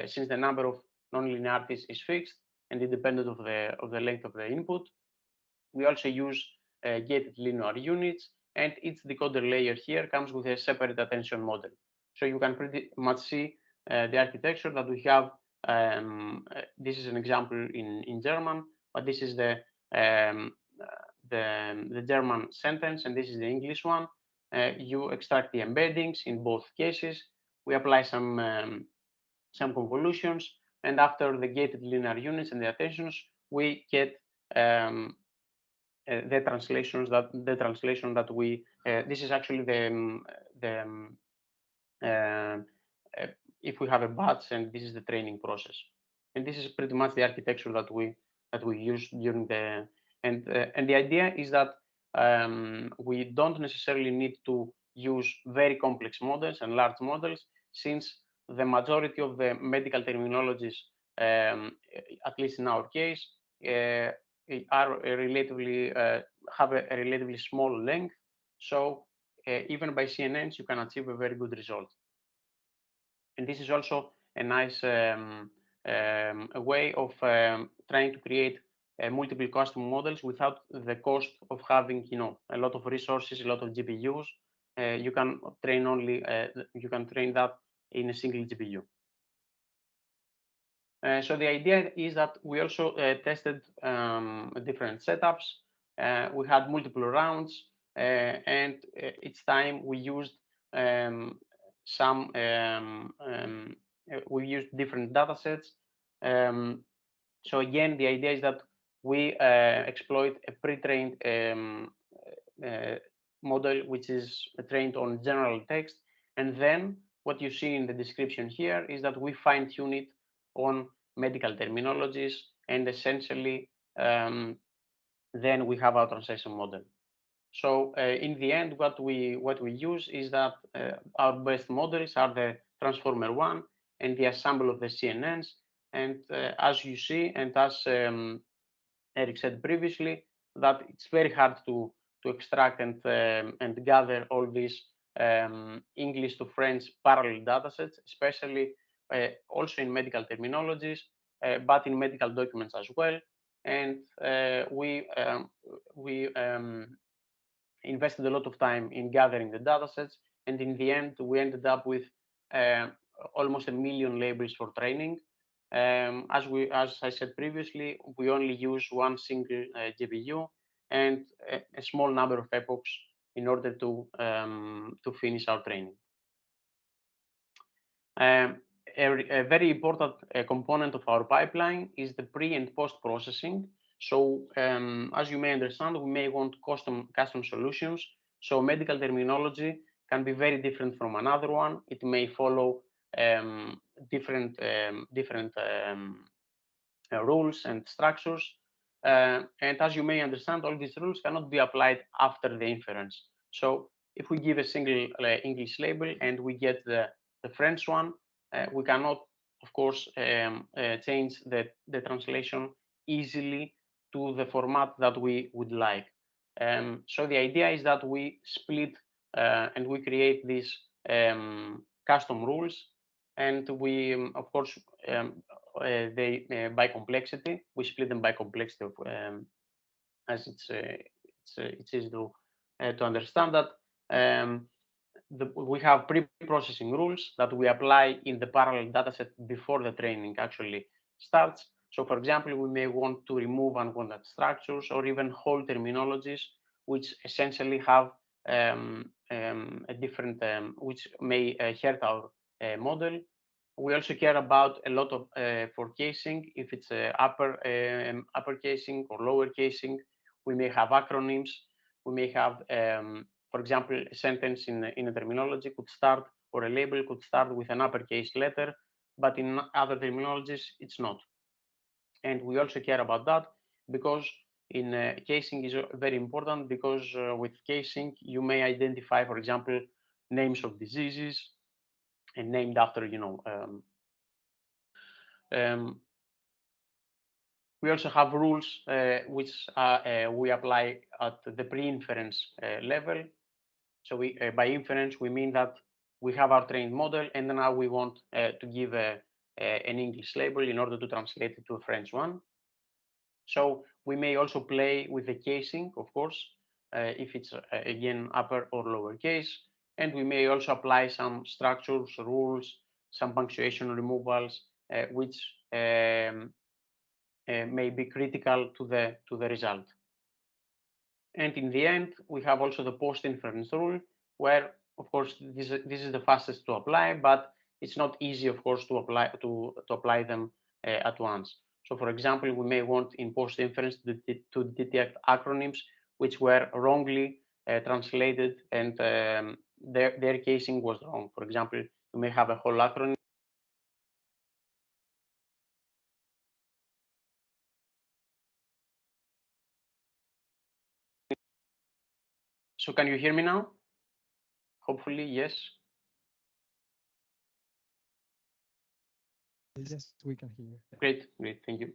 since the number of non-linearities is fixed and independent of the length of the input. We also use gated linear units, and each decoder layer here comes with a separate attention model. So you can pretty much see the architecture that we have. This is an example in German, but this is the German sentence, and this is the English one. You extract the embeddings in both cases. We apply some convolutions, and after the gated linear units and the attentions, we get the translation that we. This is actually if we have a batch, and this is the training process, and this is pretty much the architecture that we use during the and the idea is that we don't necessarily need to use very complex models and large models, since the majority of the medical terminologies, at least in our case, are relatively have a relatively small length. So even by CNNs, you can achieve a very good result. And this is also a nice a way of trying to create multiple custom models without the cost of having, a lot of resources, a lot of GPUs. You can train that in a single GPU. So the idea is that we also tested different setups. We had multiple rounds, and each time we used different data sets. So again, the idea is that we exploit a pre-trained model, which is trained on general text. And then what you see in the description here is that we fine-tune it on medical terminologies, and essentially then we have our translation model. So in the end, what we use is that our best models are the transformer one and the ensemble of the CNNs. And as you see, and as Eric said previously, that it's very hard to extract and gather all these English to French parallel datasets, especially also in medical terminologies, but in medical documents as well. And we invested a lot of time in gathering the datasets, and in the end, we ended up with almost 1 million labels for training. As I said previously, we only use one single GPU and a small number of epochs in order to finish our training. A very important component of our pipeline is the pre and post processing. So as you may understand, we may want custom solutions. So medical terminology can be very different from another one. It may follow different rules and structures. And as you may understand, all these rules cannot be applied after the inference. So if we give a single English label and we get the French one, we cannot, of course, change the translation easily to the format that we would like. So the idea is that we split and we create these custom rules, and we, of course, by complexity, we split them by complexity, as it's easy to understand that. We have pre-processing rules that we apply in the parallel dataset before the training actually starts. So, for example, we may want to remove unwanted structures or even whole terminologies, which essentially have a different, which may hurt our model. We also care about a lot of for casing, if it's upper casing or lower casing. We may have acronyms. We may have for example, a sentence in a terminology could start, or a label could start with an uppercase letter, but in other terminologies, it's not. And we also care about that because in casing is very important, because with casing, you may identify, for example, names of diseases and named after, we also have rules which we apply at the pre-inference level. So by inference, we mean that we have our trained model, and now we want to give an English label in order to translate it to a French one. So we may also play with the casing, of course. if it's again upper or lower case. And we may also apply some structures, rules, some punctuation removals, which may be critical to the result. And in the end, we have also the post-inference rule, where, of course, this is the fastest to apply, but it's not easy, of course, to apply them at once. So, for example, we may want in post-inference to detect acronyms which were wrongly translated, and their casing was wrong. For example, you may have a whole acronym. So can you hear me now? Hopefully, yes. Yes, we can hear. Great, thank you.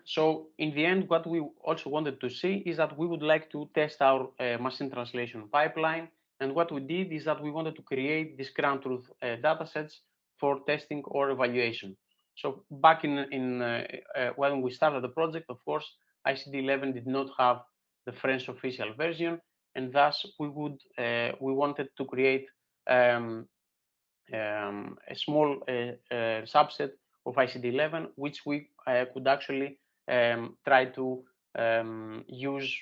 So in the end, what we also wanted to see is that we would like to test our machine translation pipeline. And what we did is that we wanted to create these ground truth datasets for testing or evaluation. So back when we started the project, of course, ICD-11 did not have the French official version, and thus we wanted to create a small subset of ICD-11, which we could actually try to use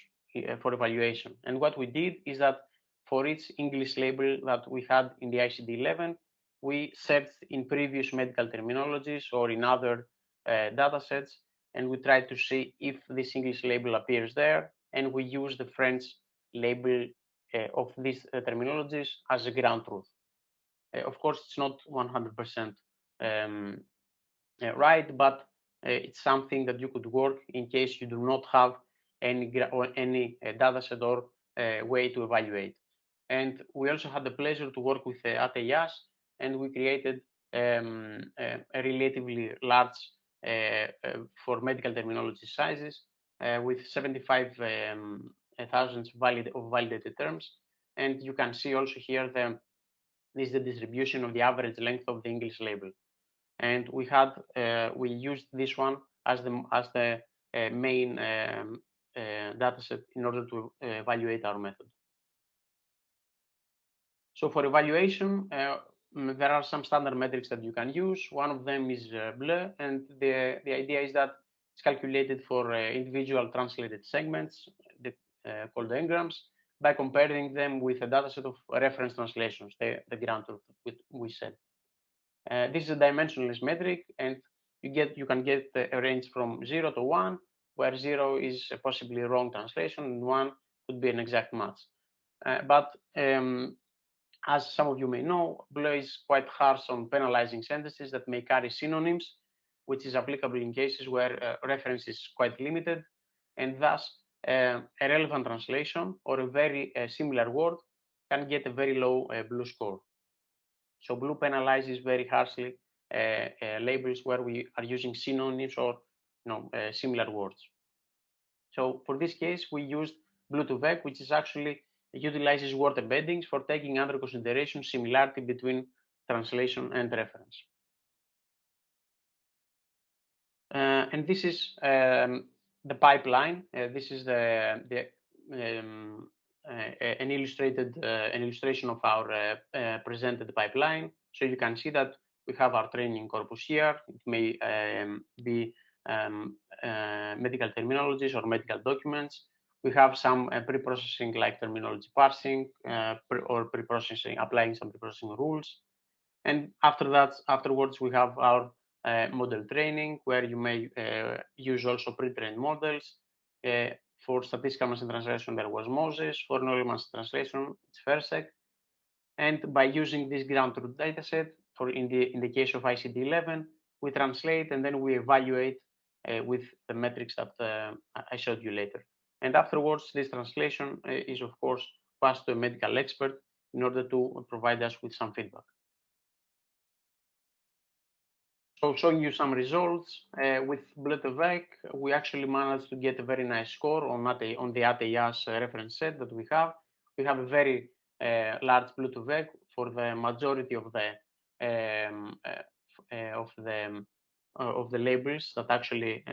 for evaluation. And what we did is that for each English label that we had in the ICD-11, we searched in previous medical terminologies or in other data sets, and we tried to see if this English label appears there, and we use the French label of these terminologies as a ground truth. Of course, it's not 100% right, but it's something that you could work in case you do not have any data set or way to evaluate. And we also had the pleasure to work with Agence, and we created a relatively large for medical terminology sizes with 75,000 validated terms. And you can see also here this is the distribution of the average length of the English label. And we used this one as the main dataset in order to evaluate our method. So for evaluation, there are some standard metrics that you can use. One of them is bluAI, and the idea is that it's calculated for individual translated segments called the engrams by comparing them with a dataset of reference translations, the ground truth we said. This is a dimensionless metric, and you can get a range from 0 to 1, where 0 is a possibly wrong translation and 1 could be an exact match. But as some of you may know, bluAI is quite harsh on penalizing sentences that may carry synonyms, which is applicable in cases where reference is quite limited, and thus a relevant translation or a very similar word can get a very low bluAI score. So bluAI penalizes very harshly labels where we are using synonyms or similar words. So for this case, we used blu2vec, which is actually utilizes word embeddings for taking under consideration similarity between translation and reference. And this is the pipeline. This is an illustration of our presented pipeline. So you can see that we have our training corpus here. It may be medical terminologies or medical documents. We have some pre-processing like terminology parsing or pre-processing, applying some pre-processing rules. And afterwards, we have our model training, where you may use also pre-trained models. For statistical machine translation, there was Moses. For neural machine translation, it's Versec. And by using this ground truth dataset, in the case of ICD-11, we translate and then we evaluate with the metrics that I showed you later. And afterwards, this translation is, of course, passed to a medical expert in order to provide us with some feedback. So showing you some results with blu2vec, we actually managed to get a very nice score on the Agence reference set that we have. We have a very large blu2vec for the majority of the labels that actually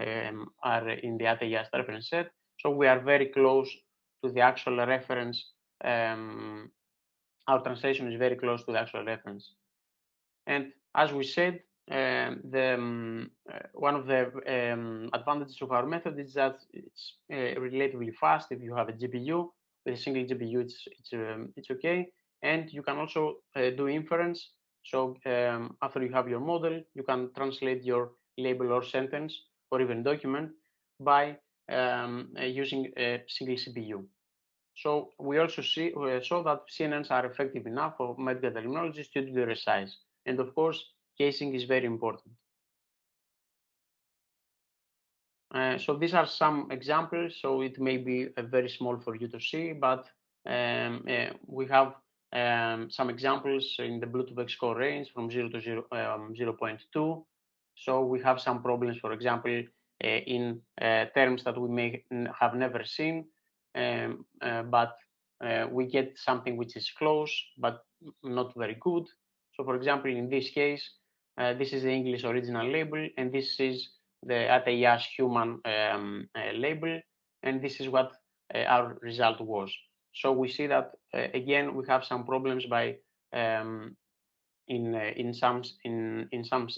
are in the Agence reference set, So we are very close to the actual reference. Our translation is very close to the actual reference. And as we said, one of the advantages of our method is that it's relatively fast. If you have a GPU, with a single GPU, it's okay. And you can also do inference. So after you have your model, you can translate your label or sentence or even document by using a single CPU. So we also saw that CNNs are effective enough for medical terminologies due to their size. And of course, casing is very important. So these are some examples. So it may be very small for you to see, but we have some examples in the bluTOVEC score range from 0 to 0.2. So we have some problems, for example, in terms that we may have never seen, but we get something which is close, but not very good. So for example, in this case, this is the English original label, and this is the ATIAS human label, and this is what our result was. So we see that again we have some problems by in some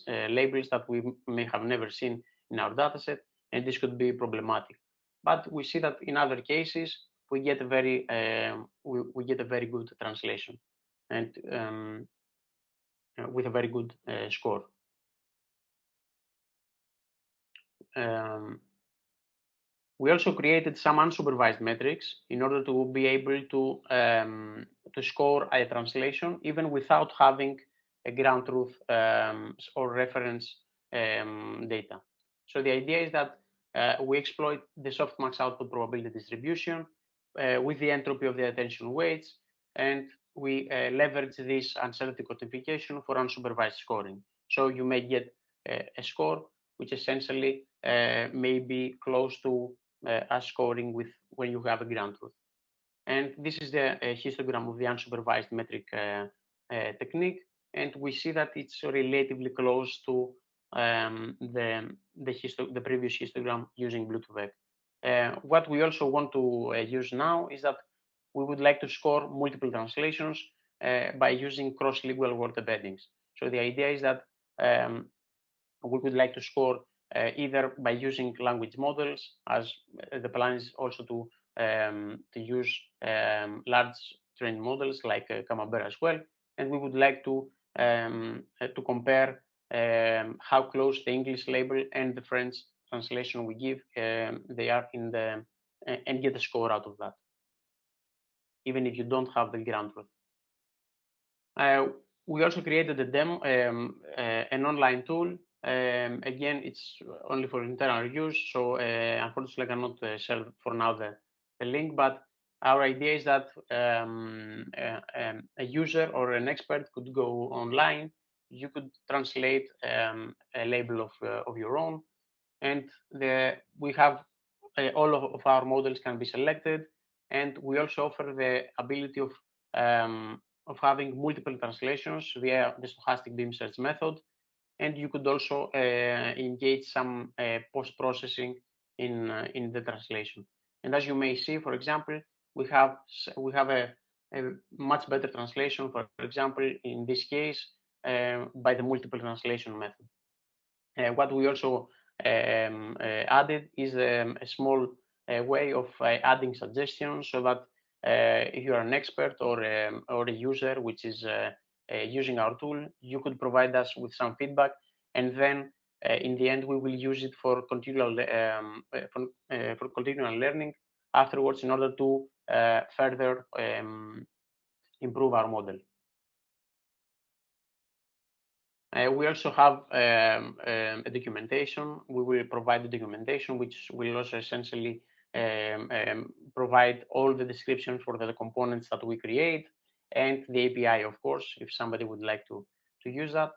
labels that we may have never seen in our dataset, and this could be problematic. But we see that in other cases we get a very good translation, and with a very good score. We also created some unsupervised metrics in order to be able to score a translation even without having a ground truth or reference data. So the idea is that we exploit the softmax output probability distribution with the entropy of the attention weights, and we leverage this uncertainty quantification for unsupervised scoring. So you may get a score which essentially may be close to as scoring with when you have a ground truth. And this is the histogram of the unsupervised metric technique, and we see that it's relatively close to the previous histogram using bluTOVEC. What we also want to use now is that we would like to score multiple translations by using cross-lingual word embeddings. So the idea is that we would like to score either by using language models, as the plan is also to use large training models like Camembert as well, and we would like to compare how close the English label and the French translation we give they are in the and get a score out of that, even if you don't have the ground truth. We also created a demo, an online tool. Again, it's only for internal use, so unfortunately I cannot share for now the link, but our idea is that a user or an expert could go online, you could translate a label of your own, and we have all of our models can be selected, and we also offer the ability of having multiple translations via the stochastic beam search method, and you could also engage some post-processing in the translation. And as you may see, for example, we have a much better translation, for example, in this case, by the multiple translation method. What we also added is a small way of adding suggestions, so that if you are an expert or a user which is using our tool, you could provide us with some feedback, and then in the end we will use it for continual learning afterwards in order to further improve our model. We also have a documentation. We will provide the documentation, which will also essentially provide all the description for the components that we create, and the API, of course, if somebody would like to use that.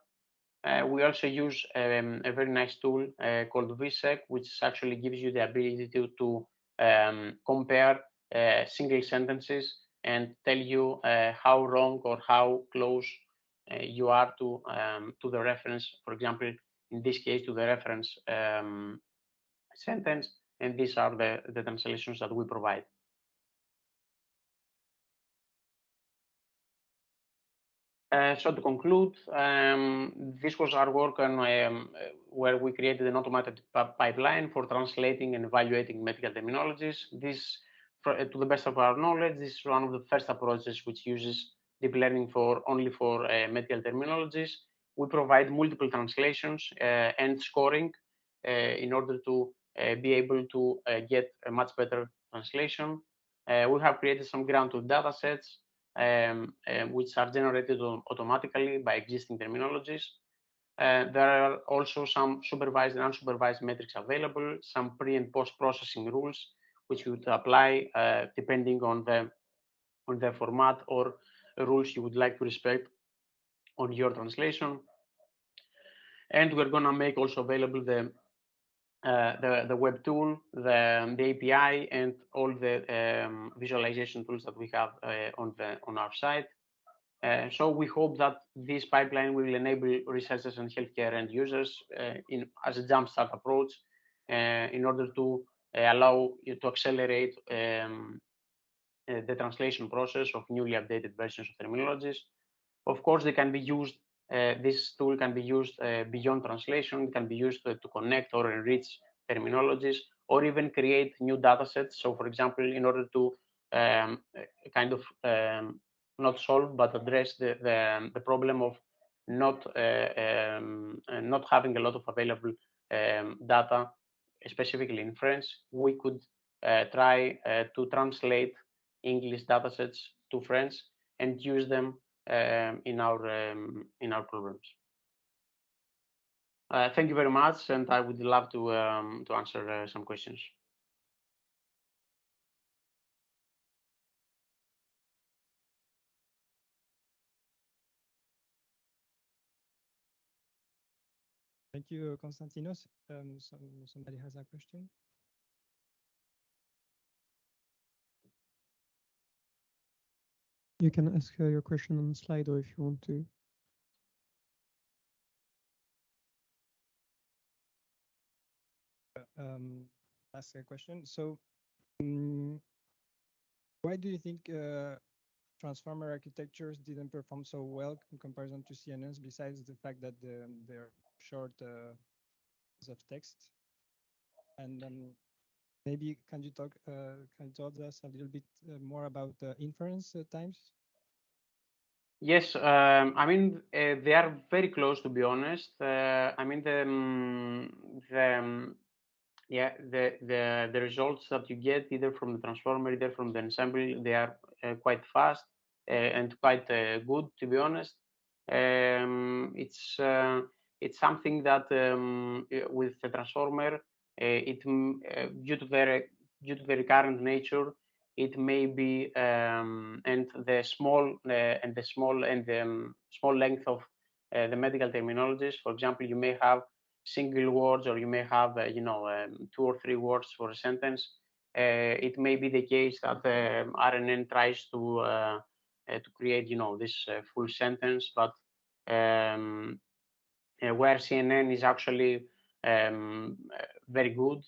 We also use a very nice tool called VSEC, which actually gives you the ability to compare single sentences and tell you how wrong or how close you are to the reference, for example, in this case, to the reference sentence, and these are the translations that we provide. So to conclude, this was our work on where we created an automated pipeline for translating and evaluating medical terminologies. This, to the best of our knowledge, this is one of the first approaches which uses deep learning only for medical terminologies. We provide multiple translations and scoring in order to be able to get a much better translation. We have created some ground truth data sets which are generated automatically by existing terminologies. There are also some supervised and unsupervised metrics available, some pre and post processing rules which you would apply depending on the format or rules you would like to respect on your translation. And we're going to make also available the web tool, the API, and all the visualization tools that we have on our site. So we hope that this pipeline will enable researchers and healthcare end users as a jumpstart approach in order to allow you to accelerate the translation process of newly updated versions of terminologies. Of course, they can be used. This tool can be used beyond translation. It can be used to connect or enrich terminologies, or even create new data sets. So, for example, in order to kind of not solve but address the problem of not having a lot of available data, specifically in French, we could try to translate English datasets to French and use them in our programs. Thank you very much, and I would love to answer some questions. Thank you, Konstantinos. Somebody has a question? You can ask your question on Slido if you want to. Ask a question. So, why do you think transformer architectures didn't perform so well in comparison to CNNs, besides the fact that they're short of text? And maybe can you tell us a little bit more about the inference times? Yes, I mean they are very close, to be honest. I mean the results that you get either from the transformer, either from the ensemble, they are quite fast and quite good, to be honest. It's something that with the transformer, due to the recurrent nature, it may be and the small length of the medical terminologies. For example, you may have single words, or you may have 2 or 3 words for a sentence. It may be the case that RNN tries to create this full sentence, but where CNN is actually very good.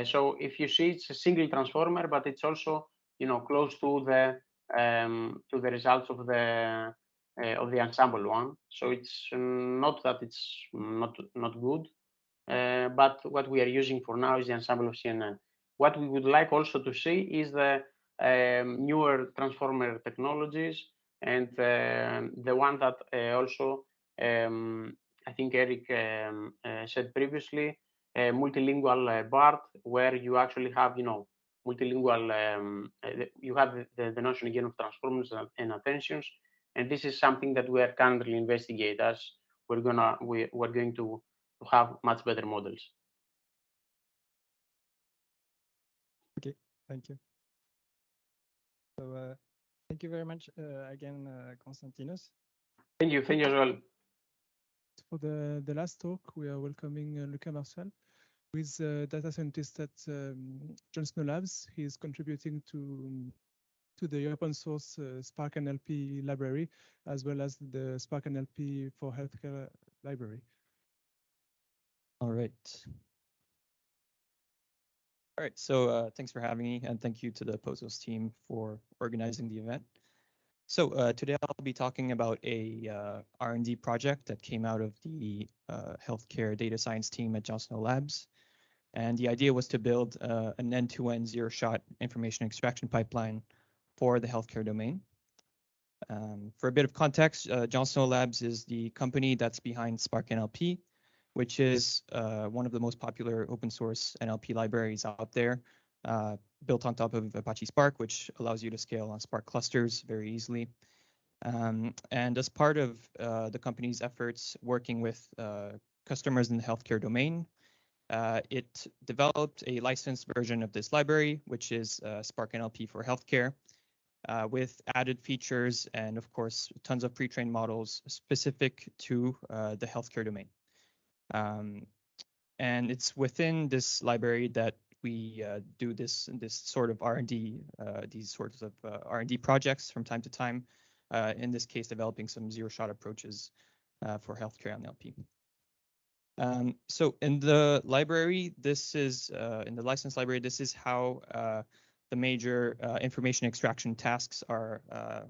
So if you see, it's a single transformer, but it's also close to the results of the ensemble one. So it's not that it's not good, but what we are using for now is the ensemble of CNN. What we would like also to see is the newer transformer technologies, and the one that also I think Eric said previously, multilingual BART, where you actually have multilingual. You have the notion again of transformers and attentions, and this is something that we are currently investigating as we're going to have much better models. Okay, thank you. So thank you very much again, Konstantinos. Thank you as well. For the last talk, we are welcoming Luca who is a data scientist at Johnson Labs. He is contributing to the open source Spark NLP library, as well as the Spark NLP for Healthcare library. All right. All right, so thanks for having me, and thank you to the Posos team for organizing the event. So today I'll be talking about a R&D project that came out of the healthcare data science team at Johnson Labs. And the idea was to build an end-to-end zero-shot information extraction pipeline for the healthcare domain. For a bit of context, Johnson Labs is the company that's behind Spark NLP, which is one of the most popular open source NLP libraries out there, built on top of Apache Spark, which allows you to scale on Spark clusters very easily. And as part of the company's efforts working with customers in the healthcare domain, it developed a licensed version of this library, which is Spark NLP for healthcare, with added features and, of course, tons of pre-trained models specific to the healthcare domain. And it's within this library that we do this sort of R&D, these sorts of R&D projects from time to time. In this case, developing some zero-shot approaches for healthcare NLP. So in the library, this is in the license library. This is how the major information extraction tasks are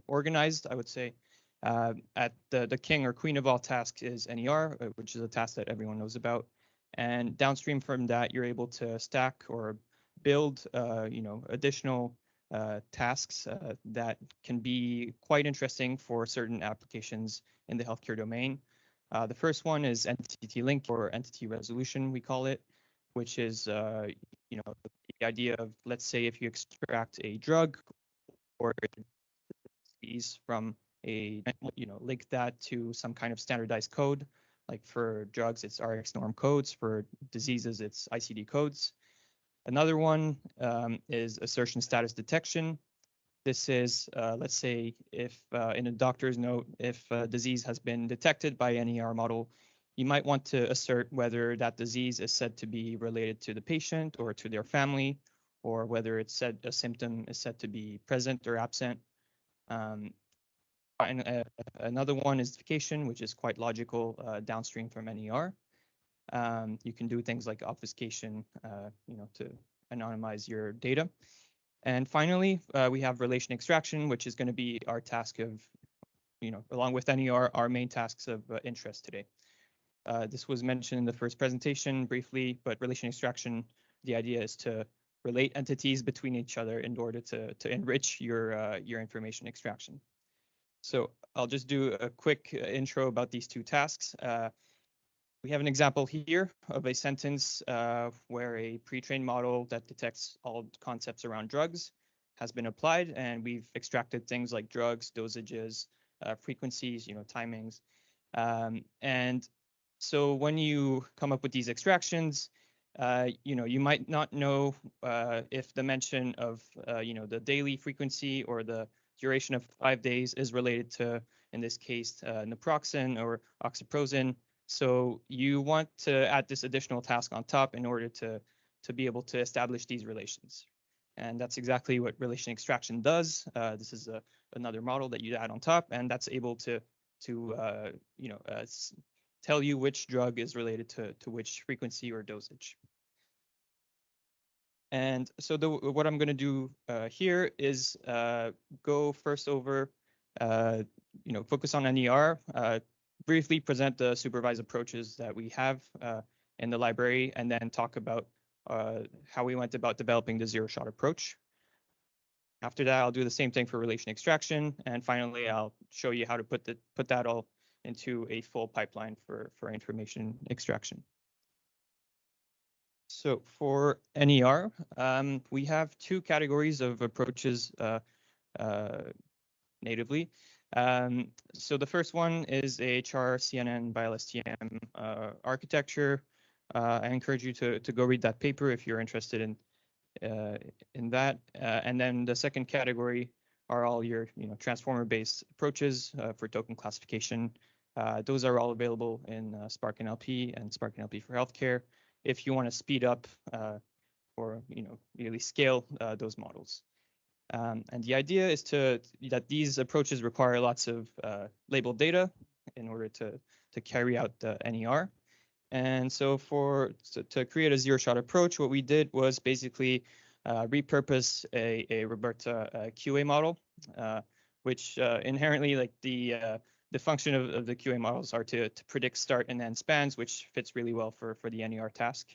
organized. I would say at the king or queen of all tasks is NER, which is a task that everyone knows about. And downstream from that, you're able to stack or build, additional tasks that can be quite interesting for certain applications in the healthcare domain. The first one is entity link or entity resolution, we call it, which is, the idea of, let's say, if you extract a drug or disease from a, link that to some kind of standardized code. Like for drugs, it's RX norm codes. For diseases, it's ICD codes. Another one is assertion status detection. This is, let's say, if in a doctor's note, if a disease has been detected by an NER model, you might want to assert whether that disease is said to be related to the patient or to their family, or whether it's said a symptom is said to be present or absent. And another one is vacation, which is quite logical downstream from NER. You can do things like obfuscation, to anonymize your data. And finally, we have relation extraction, which is going to be our task of, along with NER, our main tasks of interest today. This was mentioned in the first presentation briefly, but relation extraction, the idea is to relate entities between each other in order to enrich your information extraction. So I'll just do a quick intro about these two tasks. We have an example here of a sentence where a pre-trained model that detects all concepts around drugs has been applied, and we've extracted things like drugs, dosages, frequencies, timings. And so when you come up with these extractions, you might not know if the mention of, the daily frequency or the duration of 5 days is related to, in this case, naproxen or oxyprozin. So you want to add this additional task on top in order to be able to establish these relations. And that's exactly what relation extraction does. This is another model that you add on top, and that's able to tell you which drug is related to which frequency or dosage. And so what I'm going to do here is go first over, focus on NER, briefly present the supervised approaches that we have in the library, and then talk about how we went about developing the zero-shot approach. After that, I'll do the same thing for relation extraction, and finally, I'll show you how to put that all into a full pipeline for information extraction. So for NER, we have two categories of approaches natively. So the first one is a char CNN by LSTM architecture. I encourage you to go read that paper if you're interested in that. And then the second category are all your transformer-based approaches for token classification. Those are all available in Spark NLP and Spark NLP for healthcare if you want to speed up or really scale those models. And the idea is that these approaches require lots of labeled data in order to carry out the NER. And so to create a zero-shot approach, what we did was basically repurpose a Roberta QA model, which inherently, like the function of the QA models are to predict start and end spans, which fits really well for the NER task.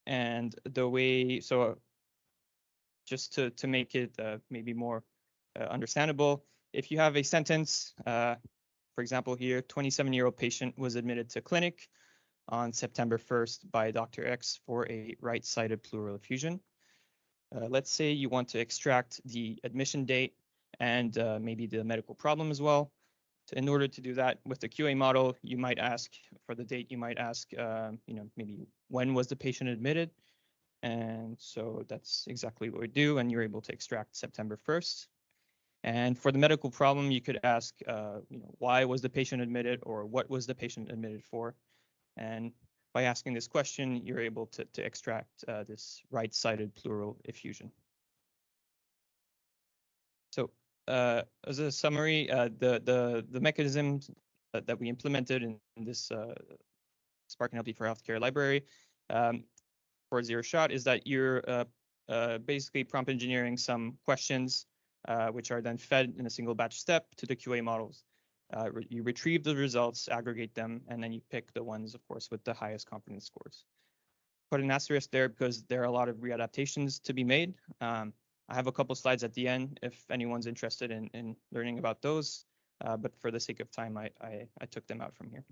And the way, so just to make it maybe more understandable, if you have a sentence, for example here, 27-year-old patient was admitted to clinic on September 1st by Dr. X for a right-sided pleural effusion. Let's say you want to extract the admission date and maybe the medical problem as well. So in order to do that with the QA model, you might ask for the date, you might ask, maybe when was the patient admitted? And so that's exactly what we do, and you're able to extract September 1st. And for the medical problem, you could ask, why was the patient admitted, or what was the patient admitted for? And by asking this question, you're able to extract this right-sided pleural effusion. So as a summary, the mechanisms that we implemented in this Spark NLP for Healthcare library for zero shot is that you're basically prompt engineering some questions which are then fed in a single batch step to the QA models. You retrieve the results, aggregate them, and then you pick the ones, of course, with the highest confidence scores. Put an asterisk there because there are a lot of readaptations to be made. I have a couple slides at the end if anyone's interested in learning about those, but for the sake of time, I took them out from here.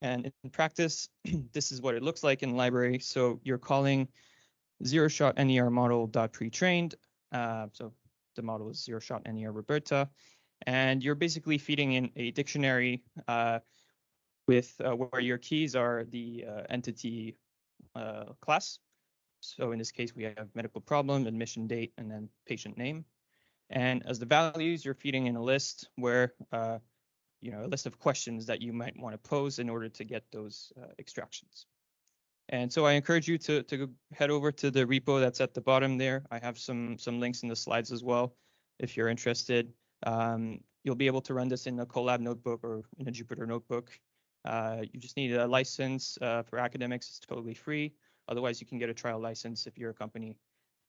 And in practice, this is what it looks like in the library. So you're calling zero-shot NER model.pretrained. So the model is zero-shot NER Roberta. And you're basically feeding in a dictionary with where your keys are the entity class. So in this case, we have medical problem, admission date, and then patient name. And as the values, you're feeding in a list where, a list of questions that you might want to pose in order to get those extractions. And so I encourage you to head over to the repo that's at the bottom there. I have some links in the slides as well, if you're interested. You'll be able to run this in a Colab notebook or in a Jupyter notebook. You just need a license for academics. It's totally free. Otherwise, you can get a trial license if you're a company.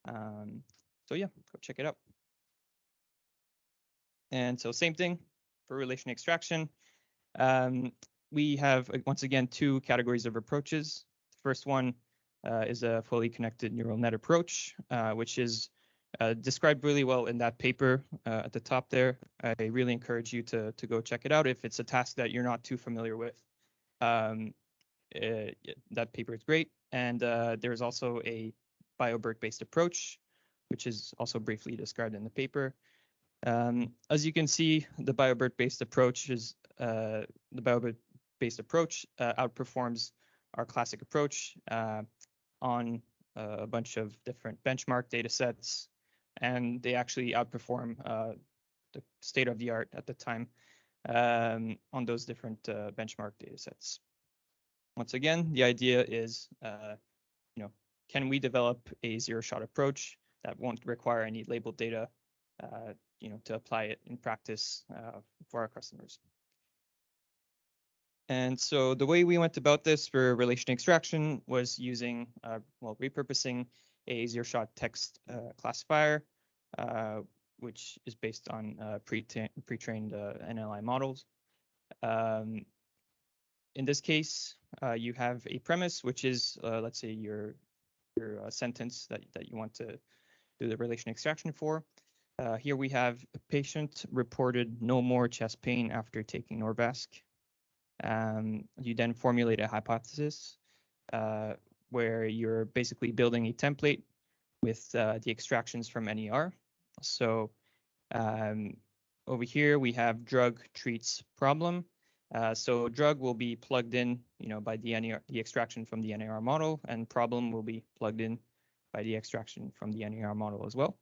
So yeah, go check it out. And so same thing for relation extraction. We have, once again, two categories of approaches. The first one is a fully connected neural net approach, which is described really well in that paper at the top there. I really encourage you to go check it out if it's a task that you're not too familiar with. That paper is great. And there's also a BioBERT-based approach, which is also briefly described in the paper. As you can see, the BioBERT-based approach outperforms our classic approach on a bunch of different benchmark data sets, and they actually outperform the state of the art at the time on those different benchmark data sets. Once again, the idea is, can we develop a zero-shot approach that won't require any labeled data, to apply it in practice for our customers. And so the way we went about this for relation extraction was using, repurposing a zero-shot text classifier, which is based on pre-trained NLI models. In this case, you have a premise, which is, let's say, your sentence that you want to do the relation extraction for. Here we have a patient reported no more chest pain after taking Norvasc. You then formulate a hypothesis where you're basically building a template with the extractions from NER. So over here we have drug treats problem. So drug will be plugged in, by the extraction from the NER model, and problem will be plugged in by the extraction from the NER model as well.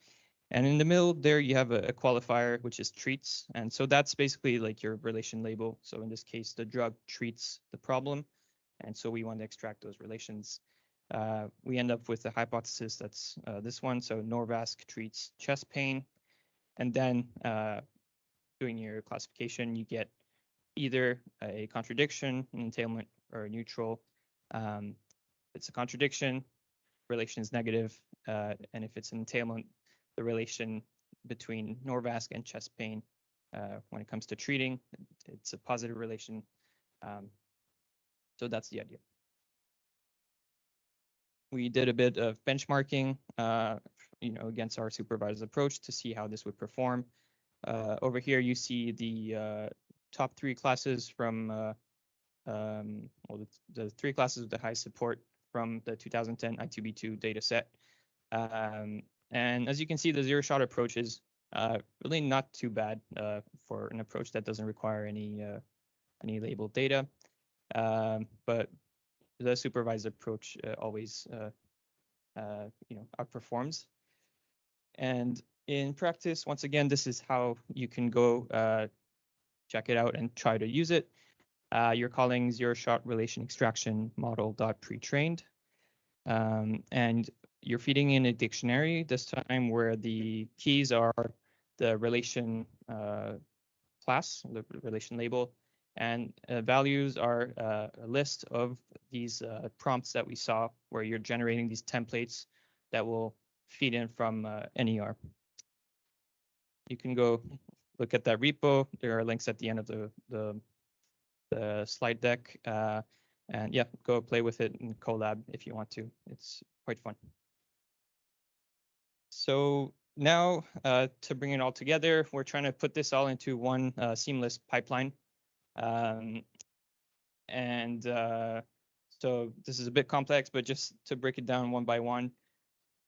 And in the middle there, you have a qualifier, which is treats. And so that's basically like your relation label. So in this case, the drug treats the problem. And so we want to extract those relations. We end up with a hypothesis that's this one. So Norvasc treats chest pain. And then doing your classification, you get either a contradiction, an entailment, or neutral. It's a contradiction, relation is negative, and if it's an entailment, the relation between Norvasc and chest pain, when it comes to treating, it's a positive relation. So that's the idea. We did a bit of benchmarking, against our supervised approach to see how this would perform. Over here, you see the top 3 classes from the 3 classes with the highest support from the 2010 I2B2 data set. And as you can see, the zero-shot approach is really not too bad for an approach that doesn't require any labeled data. But the supervised approach always outperforms. And in practice, once again, this is how you can go check it out and try to use it. You're calling zero-shot relation extraction model.pretrained. And you're feeding in a dictionary this time where the keys are the relation class, the relation label, and values are a list of these prompts that we saw where you're generating these templates that will feed in from NER. You can go look at that repo. There are links at the end of the slide deck. And yeah, go play with it in Colab if you want to. It's quite fun. So now to bring it all together, we're trying to put this all into one seamless pipeline. So this is a bit complex, but just to break it down one by one.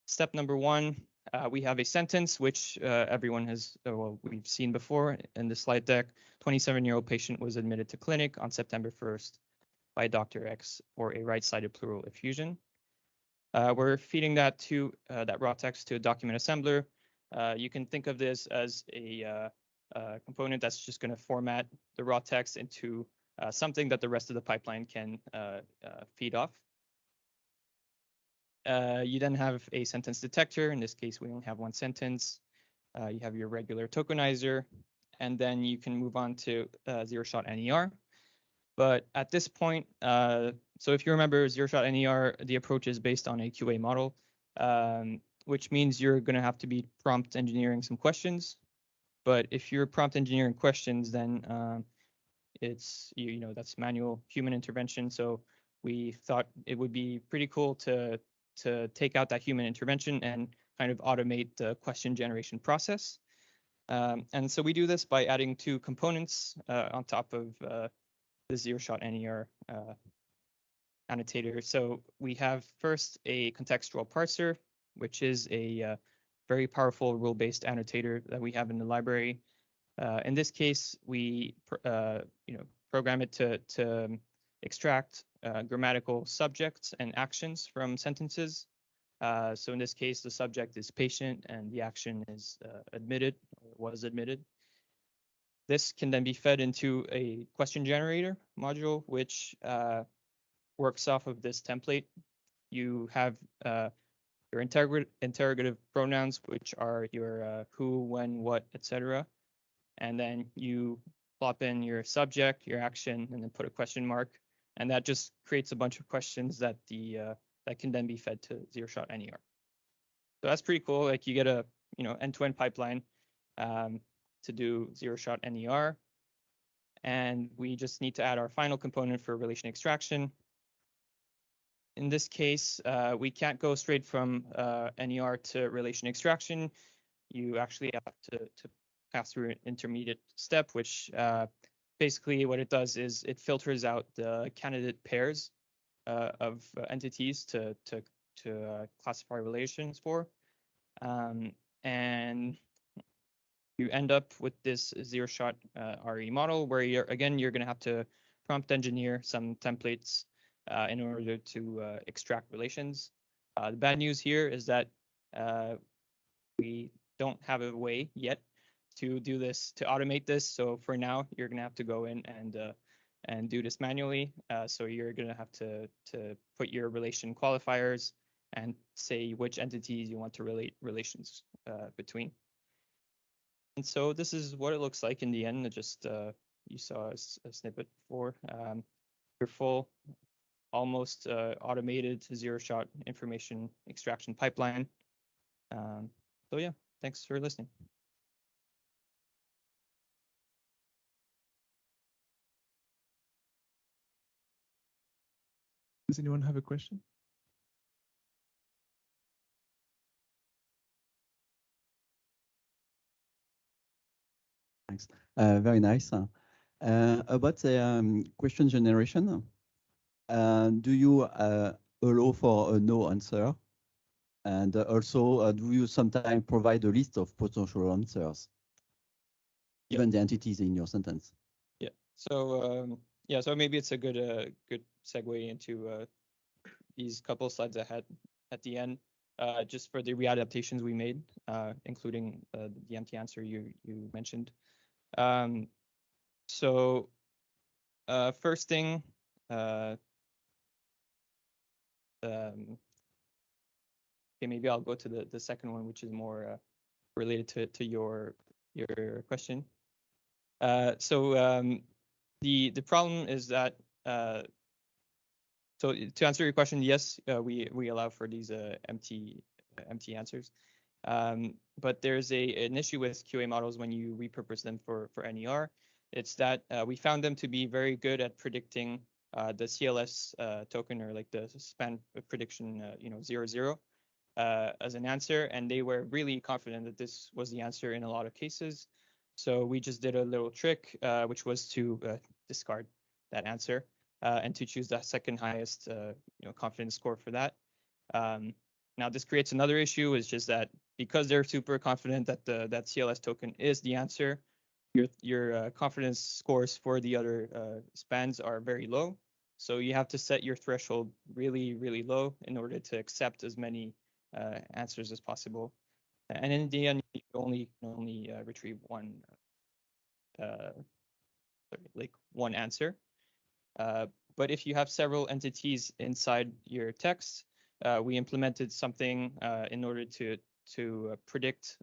Step number 1, we have a sentence which everyone has, we've seen before in the slide deck. 27-year-old patient was admitted to clinic on September 1st by Dr. X for a right-sided pleural effusion. We're feeding that to that raw text to a document assembler. You can think of this as a component that's just going to format the raw text into something that the rest of the pipeline can feed off. You then have a sentence detector. In this case, we only have one sentence. You have your regular tokenizer, and then you can move on to zero-shot NER. But at this point, so if you remember zero-shot NER, the approach is based on a QA model, which means you're going to have to be prompt engineering some questions. But if you're prompt engineering questions, then it's, that's manual human intervention. So we thought it would be pretty cool to take out that human intervention and kind of automate the question generation process. And so we do this by adding 2 components on top of the zero-shot NER annotator. So we have first a contextual parser, which is a very powerful rule-based annotator that we have in the library. In this case, we program it to extract grammatical subjects and actions from sentences. So in this case, the subject is patient and the action is admitted or was admitted. This can then be fed into a question generator module, which works off of this template. You have your interrogative pronouns, which are your who, when, what, etc. And then you plop in your subject, your action, and then put a question mark. And that just creates a bunch of questions that that can then be fed to zero-shot NER. So that's pretty cool. Like you get a end-to-end pipeline to do zero-shot NER. And we just need to add our final component for relation extraction. In this case, we can't go straight from NER to relation extraction. You actually have to pass through an intermediate step, which basically what it does is it filters out the candidate pairs of entities to classify relations for. And you end up with this zero-shot RE model where you're going to have to prompt engineer some templates in order to extract relations. The bad news here is that we don't have a way yet to do this, to automate this. So for now, you're going to have to go in and do this manually. So you're going to have to put your relation qualifiers and say which entities you want to relate relations between. And so this is what it looks like in the end. It just you saw a snippet before. your full, almost automated zero-shot information extraction pipeline. So yeah, thanks for listening. Does anyone have a question? Thanks. Very nice. About the question generation, do you allow for a no answer? And also, do you sometimes provide a list of potential answers, given the entities in your sentence? Yeah. So yeah. So maybe it's a good good segue into these couple slides I had at the end, just for the readaptations we made, including the empty answer you mentioned. So first thing, okay, maybe I'll go to the second one, which is more related to your question. So the problem is that so to answer your question, yes, we allow for these empty answers. But there's an issue with QA models when you repurpose them for NER. It's that we found them to be very good at predicting the CLS token, or like the span prediction, 00, as an answer, and they were really confident that this was the answer in a lot of cases. So we just did a little trick, which was to discard that answer and to choose the second highest confidence score for that. Now this creates another issue, is just that because they're super confident that that CLS token is the answer, your confidence scores for the other spans are very low. So you have to set your threshold really, really low in order to accept as many answers as possible. And in the end, you can only retrieve one answer. But if you have several entities inside your text, we implemented something in order to predict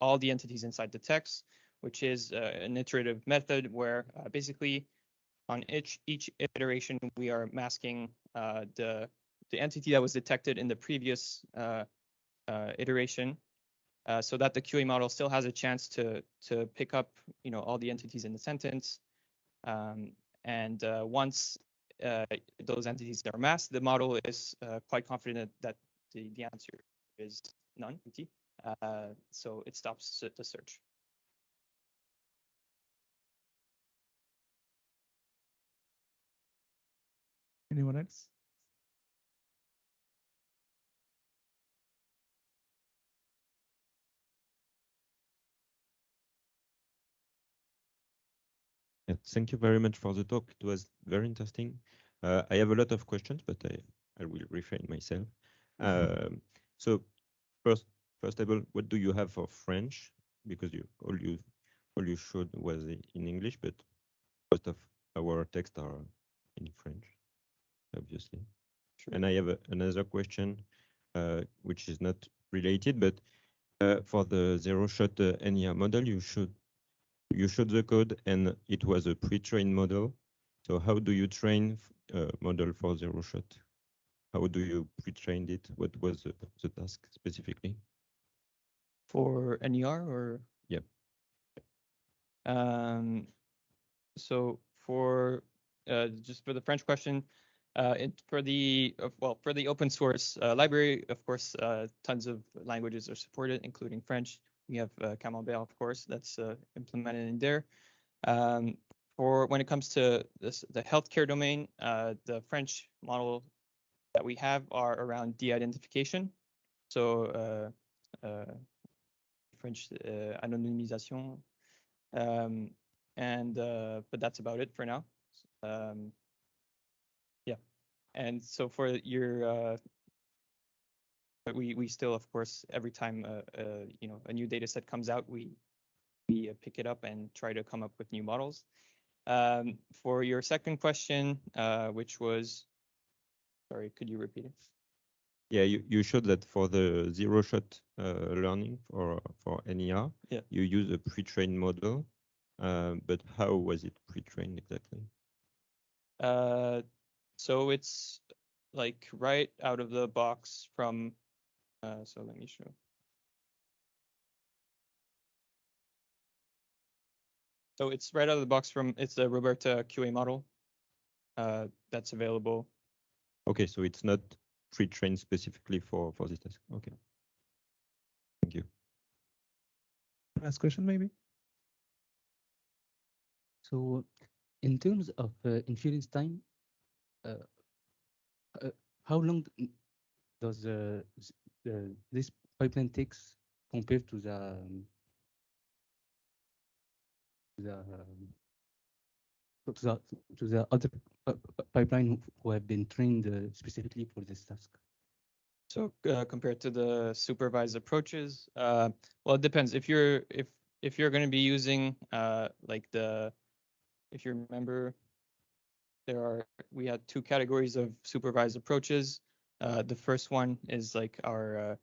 all the entities inside the text, which is an iterative method where basically on each iteration we are masking the entity that was detected in the previous iteration, so that the QA model still has a chance to pick up all the entities in the sentence. And once those entities are masked, the model is quite confident that the answer is none, so it stops the search. Anyone else? Yeah, thank you very much for the talk. It was very interesting. I have a lot of questions, but I will refrain myself. So first of all, what do you have for French? Because all you showed was in English, but most of our texts are in French, obviously. Sure. And I have another question, which is not related, but for the zero-shot NER model, you showed the code, and it was a pre-trained model. So how do you train a model for zero-shot? How do you pre-train it? What was the task specifically? For NER or? Yeah. So for just for the French question, for the open source library, of course, tons of languages are supported, including French. We have Camembert, of course, that's implemented in there. For when it comes to the healthcare domain, the French model that we have are around de-identification. So French anonymisation, but that's about it for now. Yeah, and so for your we still, of course, every time a new data set comes out, we pick it up and try to come up with new models. For your second question, which was, sorry, could you repeat it? Yeah, you showed that for the zero-shot learning for NER, yeah, you use a pre-trained model. but how was it pre-trained exactly? So it's like right out of the box from, so let me show. So it's right out of the box from, it's the Roberta QA model that's available. Okay, so it's not pre-trained specifically for this task. Okay. Thank you. Last question, maybe? So in terms of inference time, how long does this pipeline takes compared to the other pipeline who have been trained specifically for this task? So compared to the supervised approaches, well, it depends. If you're going to be using if you remember, we had two categories of supervised approaches. The first one is like our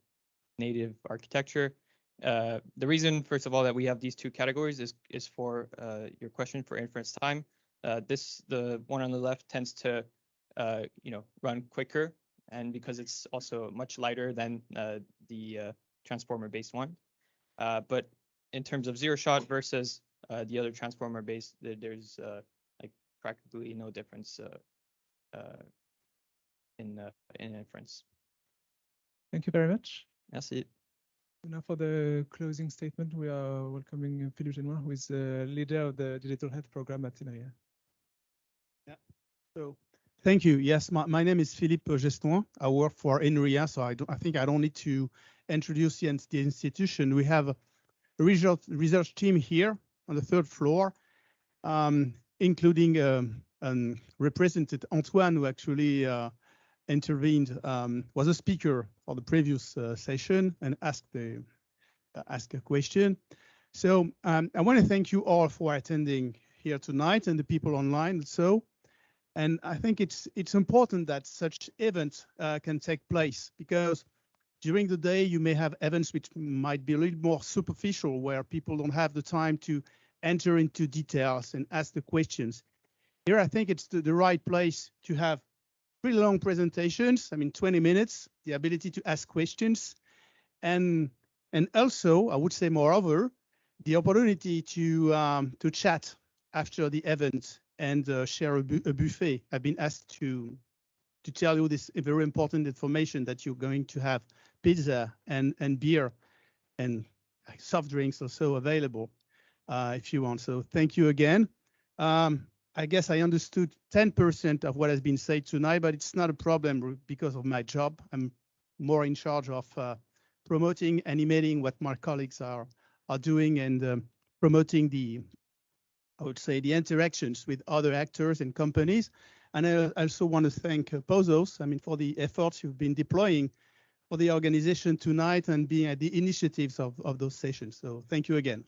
native architecture. The reason, first of all, that we have these two categories is for your question for inference time. The one on the left tends to run quicker, and because it's also much lighter than the transformer-based one. But in terms of zero shot versus the other transformer-based, there's like practically no difference in inference. Thank you very much. Merci. Now for the closing statement, we are welcoming Philippe Genois, who is the leader of the digital health program at Inria. Yeah. So thank you. Yes, my name is Philippe Gestoin. I work for Inria, so I think I don't need to introduce the institution. We have a research team here on the third floor, including represented Antoine, who actually intervened, was a speaker for the previous session and asked a question. So I want to thank you all for attending here tonight and the people online. And I think it's important that such events can take place, because during the day you may have events which might be a little more superficial, where people don't have the time to enter into details and ask the questions. Here I think it's the right place to have pretty long presentations, 20 minutes, the ability to ask questions, and also, I would say moreover, the opportunity to chat after the event and share a buffet. I've been asked to tell you this very important information, that you're going to have pizza and beer and soft drinks also available if you want. So thank you again. I guess I understood 10% of what has been said tonight, but it's not a problem because of my job. I'm more in charge of promoting, animating what my colleagues are doing, and promoting the interactions with other actors and companies. And I also want to thank Posos, for the efforts you've been deploying for the organization tonight and being at the initiatives of those sessions. So thank you again.